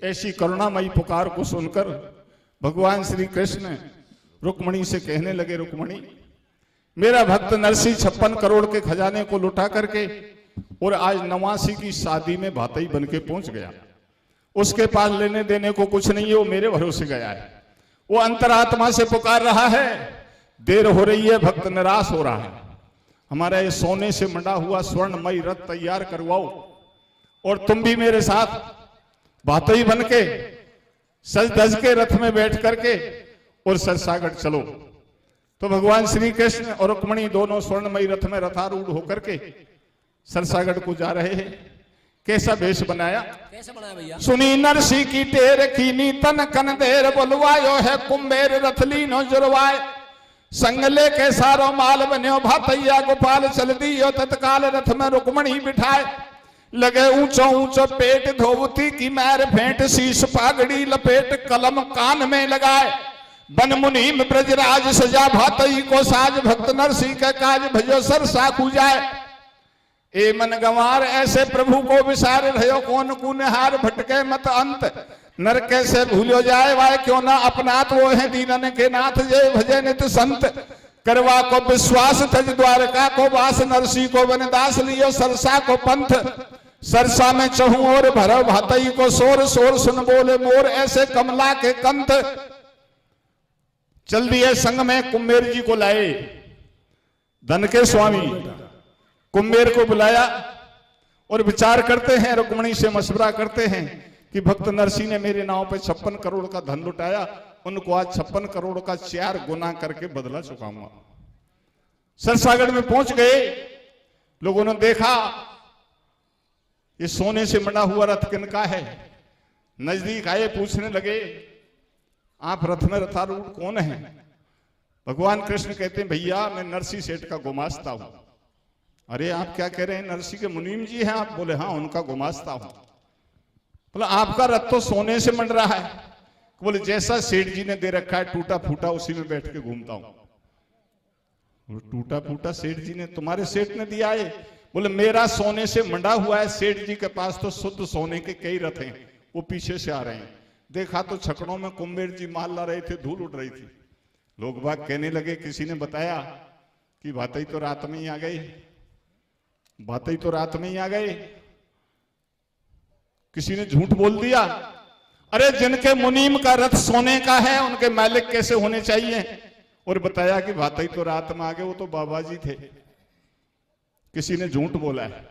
ऐसी करुणामयी पुकार को सुनकर भगवान श्री कृष्ण रुक्मणी से कहने लगे, रुक्मणी मेरा भक्त नरसी 56 करोड़ के खजाने को लुटा करके और आज 89 की शादी में भातई बन के पहुंच गया, उसके पास लेने देने को कुछ नहीं है, वो मेरे भरोसे गया है, वो अंतरात्मा से पुकार रहा है, देर हो रही है, भक्त निराश हो रहा है, हमारा ये सोने से मंडा हुआ स्वर्णमयी रथ तैयार करवाओ, और तुम भी मेरे साथ भातई बन के सज धज के रथ में बैठ करके और सरसागढ़ चलो। तो भगवान श्री कृष्ण और रुक्मणी दोनों स्वर्णमयी रथ में रथारूढ़ होकर के सरसागढ़ को जा रहे हैं। कैसा वेश बनाया, कैसे बनाया भैया? सुनी नरसी की टेर कीनी तन कन देर बुलवायो है, कुंभेर रथली नो जुरवाए, संगले के सारो माल बन्यो भातैया गोपाल चल दियो, तत्काल रथ में रुक्मणी बिठाए, लगे ऊंचो ऊंचो पेट धोवती की मैर फेंट, शीश पागड़ी लपेट कलम कान में लगाए, बन मुनीम ब्रजराज सजा भातई को साज, भक्त नरसी का काज भजो सरसा जाए, ए मन गंवार ऐसे प्रभु को विसार रहो, कौन कुनहार भटके मत अंत, नर कैसे भूलो जाए वाय, क्यों ना अपनात वो है दीनन के नाथ, जय भजे नित संत, करवा को विश्वास तज द्वारका को वास, नरसी को वनदास लियो सरसा को पंथ, सरसा में चहु और भरो भातई को शोर, शोर सुन बोले मोर ऐसे कमला के कंत, चल दिए संग में कुंभेर जी को लाए, धन के स्वामी कुंबेर को बुलाया और विचार करते हैं, रुक्मणी से मशवरा करते हैं कि भक्त नरसिंह ने मेरे नाव पे 56 करोड़ का धन लुटाया, उनको आज 56 करोड़ का 4 गुना करके बदला चुकाऊंगा। सरसागढ़ में पहुंच गए, लोगों ने देखा ये सोने से बना हुआ रथ किनका है। नजदीक आए, पूछने लगे आप रथ में रथारूढ़ कौन है। भगवान कृष्ण कहते हैं भैया मैं नरसिंह सेठ का गुमास्ता हूं। अरे आप क्या कह रहे हैं, नरसिंह के मुनीम जी हैं आप। बोले हाँ उनका गुमास्ता हूं। बोला आपका रथ तो सोने से बन रहा है। बोले जैसा सेठ जी ने दे रखा है टूटा फूटा उसी में बैठ के घूमता हूं। टूटा फूटा सेठ जी ने, तुम्हारे सेठ ने दिया है। बोले मेरा सोने से मंडा हुआ है, सेठ जी के पास तो शुद्ध सोने के कई रथ हैं, वो पीछे से आ रहे हैं। देखा तो छकड़ों में कुंबेर जी माल ला रहे थे, धूल उड़ रही थी। लोग बाग कहने लगे, किसी ने बताया कि भातई तो रात में ही आ गई, भातई तो रात में ही आ गए। किसी ने झूठ बोल दिया। अरे जिनके मुनीम का रथ सोने का है उनके मालिक कैसे होने चाहिए। और बताया कि भातई तो रात में आ गए, वो तो बाबा जी थे। किसी ने झूठ बोला है।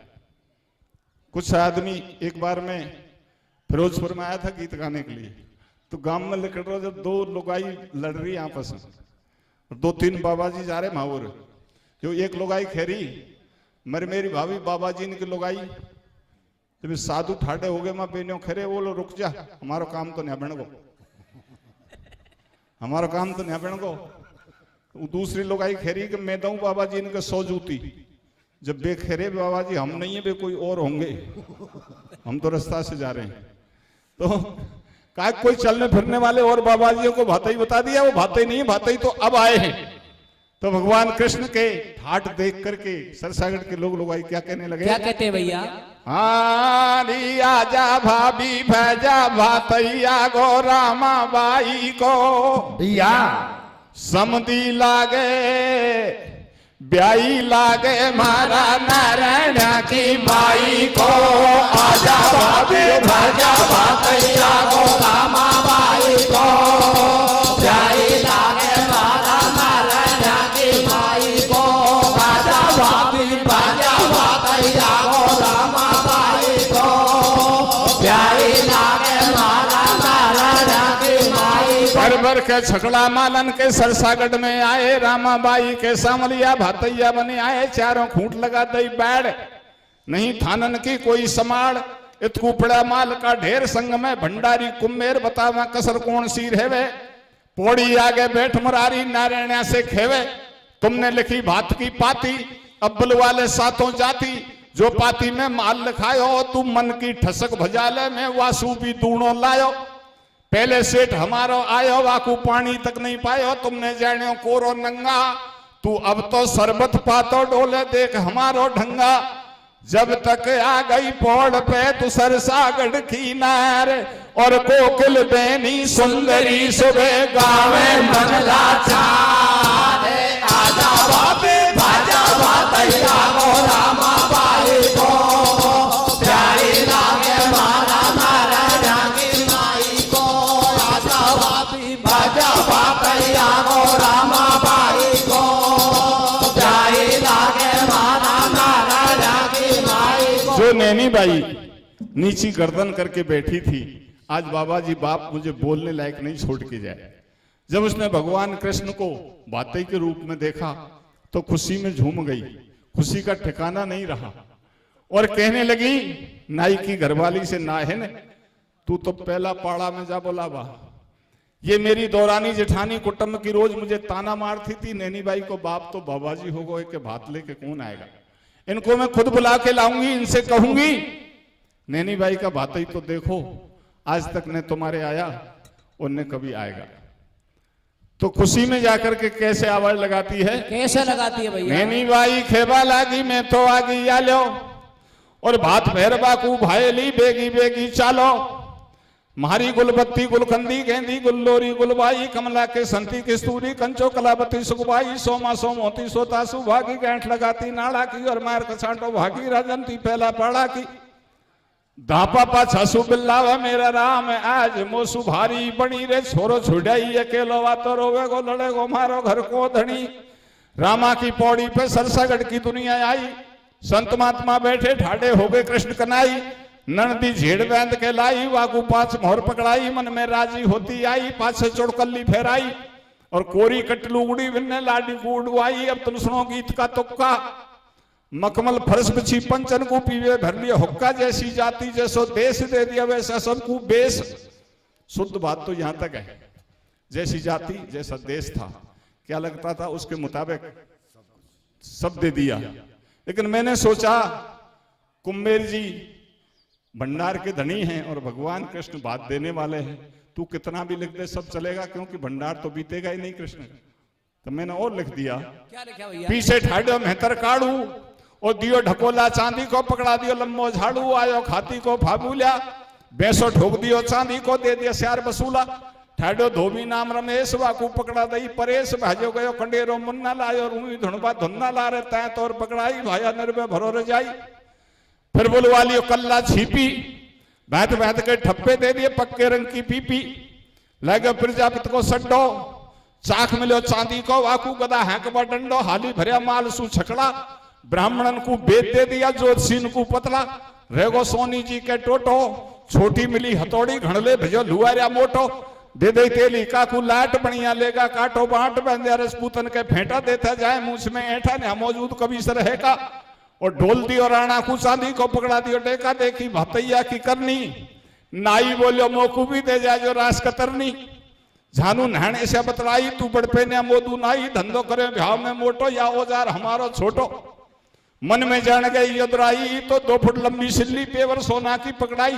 कुछ आदमी, एक बार मैं फिरोजपुर में आया था गीत गाने के लिए, तो गांव में निकल रहा, जब 2 लुगाई लड़ रही आपस में, 2-3 बाबा जी जा रहे माहौर, जो एक लुगाई खेरी मेरी भाभी बाबा जी ने की लुगाई, जब साधु ठाडे हो गए मां बेनियों खेरे, वो लो रुक जा, हमारो काम तो नहीं बन गो, हमारा काम तो नहीं बन गो। दूसरी लुगाई खेरी कि मैं दऊं बाबा जी ने 100 जूती। जब बेखेरे बाबा जी हम नहीं है, बे कोई और होंगे, हम तो रास्ता से जा रहे हैं। तो का कोई चलने फिरने वाले और बाबा जी को भातई बता दिया, वो भातई नहीं, भातई तो अब आए हैं। तो भगवान कृष्ण के ठाट देख करके सरसागढ़ के लोग क्या कहने लगे, क्या कहते हैं भैया। हारी आजा भाभी भैजा भातैया गो रामा बाई को भैया समधी लागे ब्याई लागे मारा नारायण की माई को। आजा भाभी भैजा भातैया गो रामा बाई को ब्याई लागे मारा नारायण की माई को। आजा भाभी भैजा भातैया गो रामा बाई को ब्याई लागे मारा नारायण की माई। भर भर के छकड़ा मालन के सरसागढ़ में आए, रामाबाई के सामलिया भातैया बने आए। चारों खूंट लगा दई बैठ, नहीं थानन की कोई समाड़। इतकू पड़ा माल का ढेर, संग में भंडारी कुम्मेर बतावा कसर कौन सी रहेवे। पौड़ी आगे बैठ मुरारी नारायण से खेवे। तुमने लिखी भात की पाती अब्बल वाले सातों जाति। जो पाती में माल लिखायो तू मन की ठसक भजाले में वासु भी दूणो लायो। पहले सेठ हमारो आयो वाकू पानी तक नहीं पायो। तुमने जानियो कोरो नंगा, तू अब तो शरबत पातो डोले देख हमारो ढंगा। जब तक आ गई पौड़ पे तू सरसागढ़ की नार, और कोकिल बेनी सुंदरी सुबह गावे मंगला चार। आजा बाबे भाजा भातैया गो रामा बाई को प्यारी लागे मारा नारायण की माई को। आजा बाबी भाजा भातैया गो रामा बाई को प्यारी लागे मारा नारायण की माई को। जो नैनी बाई नीची गर्दन करके बैठी थी, आज बाबा जी बाप मुझे बोलने लायक नहीं छोड़ के जाए। जब उसने भगवान कृष्ण को भातई के रूप में देखा तो खुशी में झूम गई, खुशी का ठिकाना नहीं रहा। और कहने लगी नाई की घरवाली से, ना है न तू तो पहला पाड़ा में जा बोला बा। ये मेरी दौरानी जेठानी कुटुंब की रोज मुझे ताना मारती थी, नैनी बाई को बाप तो बाबा जी हो गए कि भात लेके कौन आएगा। इनको मैं खुद बुला के लाऊंगी, इनसे कहूंगी नैनी बाई का भातई तो देखो, आज तक न तुम्हारे आया और न कभी आएगा। तो खुशी में जाकर के कैसे आवाज लगाती है, कैसे लगाती है भैया। नैनी बाई खेबा लागी मैं तो आगी या लो, और भात भैरबा को भाईली बेगी बेगी चालो। मारी गुलबत्ती गुलकंदी गेंदी गुल्लोरी गुलबाई, कमला के संती किस्तूरी कंचो कलावती सुखबाई। सोमा सोमोती सोता सुभागी, गांठ लगाती नाड़ा की और मार कसाटो भागी। राजंती पहला पाड़ा की धापा पाछा सुबिल्लावा मेरा राम आज मोसु भारी बनी रे। छोरो छुड़ाई अकेलो वातो रोवे गो लड़े गो मारो घर को धनी। रामा की पौड़ी पे सरसागढ़ की दुनिया आई, संत महात्मा बैठे ठाडे हो गए कृष्ण कनाई, ननदी झेड़ बैंद के लाई, वाकू पांच मोहर पकड़ाई, मन में राजी होती आई, पाछे चोड़कल्ली फेराई, और कोरी कटलू उड़ी बिन्ने लाडी को उड़वाई। अब तुम सुनो गीत का तुक्का, मखमल फर्श बिछी पंचन को पीवे भर लिया हुक्का, जैसी जाति जैसो देश दे दिया वैसा सबको बेस। शुद्ध बात तो यहां तक है, जैसी जाति जैसा देश था, क्या लगता था उसके मुताबिक सब दे दिया। लेकिन मैंने सोचा कुम्भेर जी भंडार के धनी हैं और भगवान कृष्ण बात देने वाले हैं, तू कितना भी लिख दे सब चलेगा, क्योंकि भंडार तो बीतेगा ही नहीं कृष्ण। तो मैंने और लिख दिया, क्या लिखा भैया? पीछे ठाडो मेहतर काड़ू, और दियो ढकोला चांदी को, पकड़ा दियो लंबो झाड़ू, आयो खाती को फाबूल्या, बेसो ठोक दियो चांदी को, दे दिया श्यार बसूला। ठाडो धोबी नाम रमेश, वाकू पकड़ा दई परेश, भाजो गयो कंडेरो मुन्ना लायो, रूई धुनबा धुन्ना ला रे तय तोर पकड़ाई, भाया निर्भय भरो रजाई। फिर बुलवा लियो कल्ला छिपी, बैठ बैठ के ठप्पे दे दिए पक्के रंग की पीपी। लगे प्रजापित को सड्डो, चाख मिलो चांदी को, वाकू गदा हैंकबा डंडो, हाली भरिया माल सु छकड़ा, ब्राह्मणन को बेद दे दिया, ज्योतिषीन को पतला, रेगो सोनी जी के टोटो, छोटी मिली हथौड़ी, घड़ले भेजो लुआरिया मोटो, दे दे तेली काकू लाट बढ़िया लेगा, काटो बांट बंदिया रसपूतन के फेंटा, देता जाए मुझ में ऐठा ने मौजूद कभी सर है का। और ढोल दियो राणा को चांदी को, पकड़ा दियो टेका, देखी भतैया की करनी, नाई बोलियो मोकू भी दे जाए जो रास कतरनी। झानू नहने से बतलाई, तू बड़पे ने मोदू नाई, धंधो करे भाव में मोटो, या औजार हमारो छोटो। मन में जान गई यदराई, तो 2 फुट लंबी सिल्ली, पेवर सोना की पकड़ाई,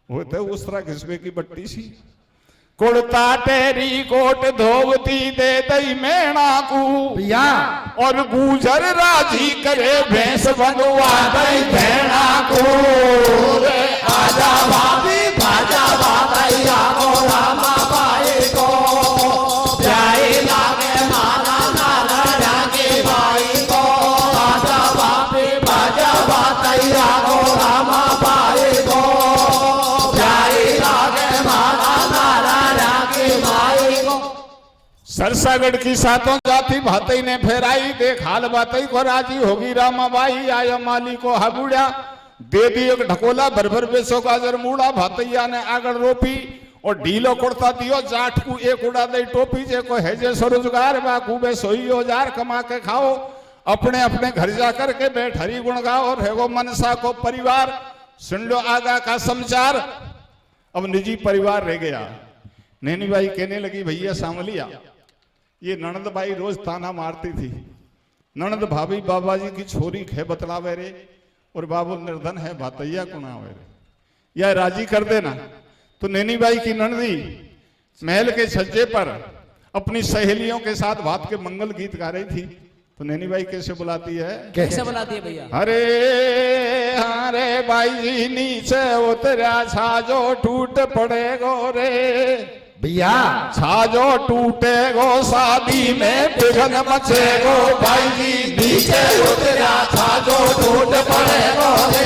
वो तो उस तरह घिसबे की बट्टी सी। कुड़ता तेरी कोट धोवती दे दई मेणा को, भैया और गुजर राजी करे भैंस बनवा दई भेड़ा को। रे आजा भाभी भाजा भाभैया को, रामा बाई को, प्याई लागे माना नाना रागे बाई को, आजा भाभी भाजा भाभैया को, रामा बाई को, प्याई लागे माना सरसागढ़ की सातों जाति भातई ने फेराई, देख हाल बातई को राजी होगी रामाबाई। आया माली को हबुड़ा, दे दी एक ढकोला, भर भर बेसो गाजर मूड़ा, भातैया ने आगड़ रोपी, और ढीलो कुड़ता दियो, जाट को एक उड़ा दई टोपी, जे को है जे स्वरोजगार, बाकू बे सोई औजार कमा के खाओ, अपने अपने घर जा करके बैठ हरि गुण गाओ, रहेगो मनसा को परिवार। सुन लो आगा का समाचार, अब निजी परिवार रह गया। नैनी बाई कहने लगी, भैया सांवलिया, ये ननद बाई रोज ताना मारती थी, ननद भाभी बाबा जी की छोरी खे बतलावे रे, और बाबू निर्धन है भातैया कुणावे रे, या राजी कर देना। तो नैनी बाई की ननदी महल के छज्जे पर अपनी सहेलियों के साथ भात के मंगल गीत गा रही थी। तो नैनी बाई कैसे बुलाती है? कैसे बुलाती है भैया? अरे हरे बाई जी नीचे उतरा, छाजो टूट पड़ेगो रे भैया, छाजो टूटेगो, शादी में बिघन मचेगो, भाई जी नीचे उतरा, छाजो टूट पड़ेगो रे,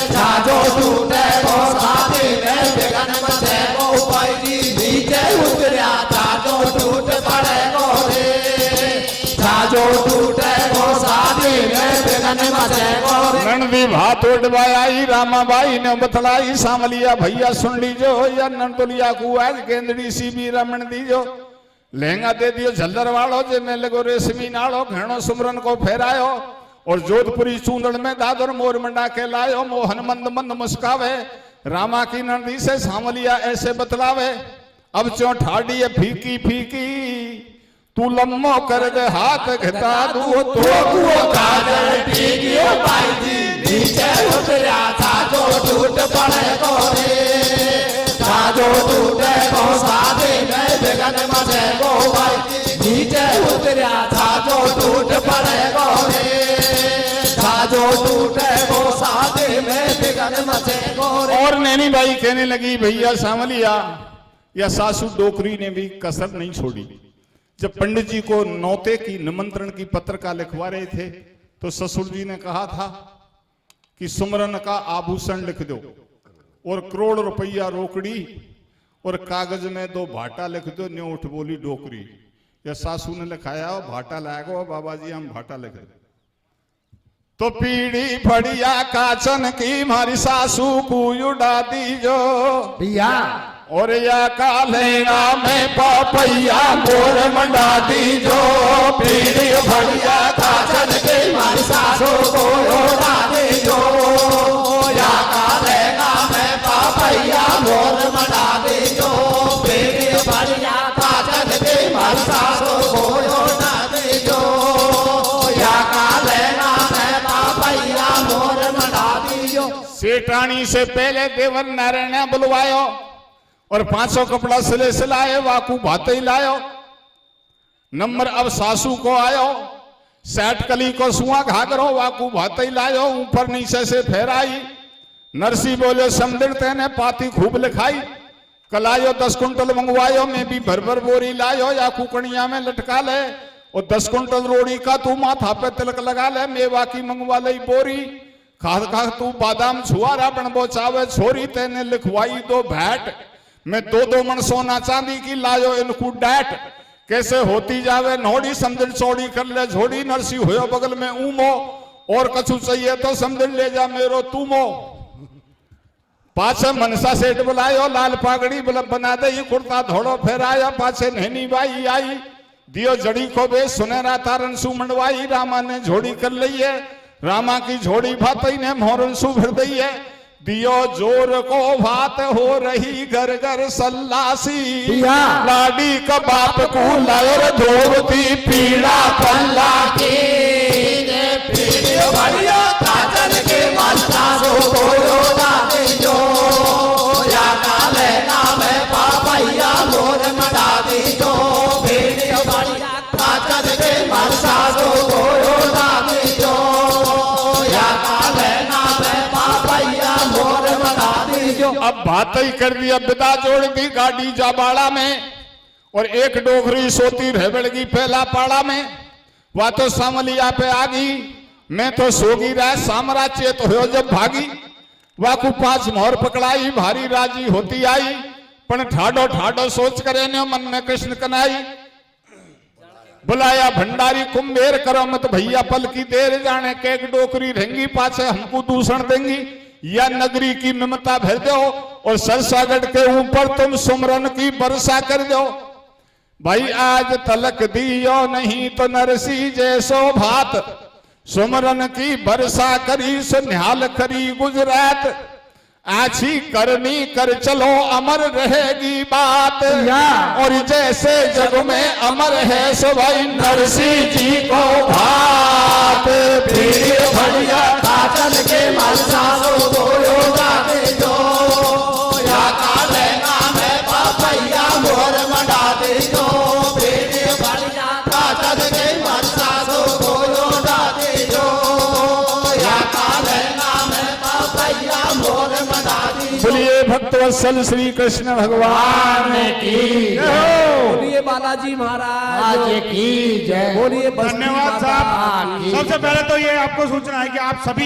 छाजो टूटेगो, शादी में बिघन मचेगो, भाई जी नीचे उतरा, छाजो टूट पड़ेगो रे, छाजो टूटेगो, शादी में बिघन मचेगो रे। नंदी भात उड़वाई, रामाबाई ने बतलाई, सांवलिया भैया सुन लीजो, या नंदुलिया को आज गेंदड़ी सी भी रमण दीजो, लहंगा दे दियो झल्लर वालो, जे में लगो रेशमी नालो, घेणो सुमरन को फेरायो, और जोधपुरी चूंदड़ में दादर मोर मंडा के लायो, मोहन मंद मंद मुस्कावे, रामा की नंदी से सांवलिया ऐसे बतलावे, अब चो ठाडी है फीकी फीकी, तू लम्बो कर दे हाथ घटा दू, तो काजल टीकियो, भाई जी नीचे उतरा, छाजो टूट पड़ेगो रे, छाजो टूटेगो, शादी में बिघन मचेगो, भाई जी नीचे उतरा, छाजो टूट पड़ेगो रे, छाजो टूटेगो, शादी में बिघन मचेगो रे। और नैनी बाई कहने लगी, भैया सांवलिया, या सासू डोकरी ने भी कसर नहीं छोड़ी। जब पंडित जी को नौते की निमंत्रण की पत्रिका लिखवा रहे थे, तो ससुर जी ने कहा था कि सुमरन का आभूषण लिख दो, और करोड़ रुपया रोकड़ी, और कागज में 2 भाटा लिख दो, न्यू उठ बोली डोकरी। या सासू ने लिखाया, भाटा लाएगो, बाबा जी हम भाटा लिख दो। तो पीढ़ी फड़िया काचन की मारी सासू को उड़ा दीजो भैया और या कालेना में पापैया मोर मंडा दीजो पीढ़ी फड़िया काचन की मारी सासू को उड़ा दीजो या कालेना में पापैया मोर मंडा दीजो पीढ़ी फड़िया काचन की मारी सासू को उड़ा दीजो या कालेना में पापैया मोर मंडा दीजो। सेठानी से पहले देवर नारायण ने बुलवायो और 500 कपड़ा सिलाए वाकू भाते ही लायो। नंबर अब सासू को आयो 60 कली को सुआ घाघरो वाकू भाते ही लायो ऊपर नीचे से फेराई। नरसी बोले समदिर तेने पाती खूब लिखाई कलायो 10 कुंटल मंगवायो मैं भी भर भर बोरी लायो या कुकड़िया में लटका ले और 10 कुंटल रोड़ी का तू माथा पे तिलक लगा ले मेवा की मंगवा ले बोरी खा खा तू बादाम छुआरा बन बोचावे छोरी तेने लिखवाई 2 भैट मैं 2 मन सोना चांदी की लायो इनको डैट कैसे होती जावे नोड़ी समझन चौड़ी कर ले झोड़ी नरसी होयो बगल में ऊमो और कछु चाहिए तो समझन ले जा मेरो तूमो। पाछे मनसा सेठ बुलायो लाल पागड़ी बना दे ये कुर्ता धोड़ो फेराया पाछे नैनी बाई आई दियो जड़ी को बे सुनेरा तारन सु मंडवाई रामा ने झोड़ी कर ली है रामा की झोड़ी भातई ने मोहरन सु भर दी है दियो जोर को भात हो रही घर घर सल्लासी लाडी का बाप को लायर धोती पीड़ा पल्ला की बढ़िया काजल के मास्टरों को योदा दीजो या काले नाम पापैया मोर मटा दीजो वीडियो बढ़िया काजल के मास्टरों को योदा दीजो या काले नाम पापैया मोर मटा दीजो। अब बात ही कर दी अब बिदा जोड़ दी गाड़ी जाबाड़ा में और एक डोगरी सोती रेबड़गी पहला पाड़ा में वह तो सामलिया पे आ गई मैं तो सोगी रहा साम्राज्य तो हो जब भागी वाकू 5 मोहर पकड़ाई भारी राजी होती आई पण ठाडो ठाडो सोच करे ने मन में कृष्ण कनाई बुलाया भंडारी कुंभेर करो मत भैया पल की देर जाने केक डोकरी रहेंगी पाछे हमको दूषण देंगी या नगरी की ममता भर दो और सरसागढ़ के ऊपर तुम सुमरन की वर्षा कर दो भाई आज तलक दियो नहीं तो नरसी जैसो भात सुमरन की वर्षा करी सुनिहाल करी गुजरात आछी करनी कर चलो अमर रहेगी बात और जैसे जग में अमर है सो भाई नरसी जी को भात फिर बढ़िया काजल के मलसाओ को योगा दे दो या काले नाम है पापैया मोर मंडा दे दो फिर बढ़िया काजल के मलसाओ को योगा दे दो या काले नाम है पापैया मोर मंडा दे। बोलिए भक्तवत्सल श्री कृष्ण भगवान की बोलिए बालाजी महाराज की जय। बोलिए धन्यवाद साहब। सबसे पहले तो ये आपको सूचना है कि आप सभी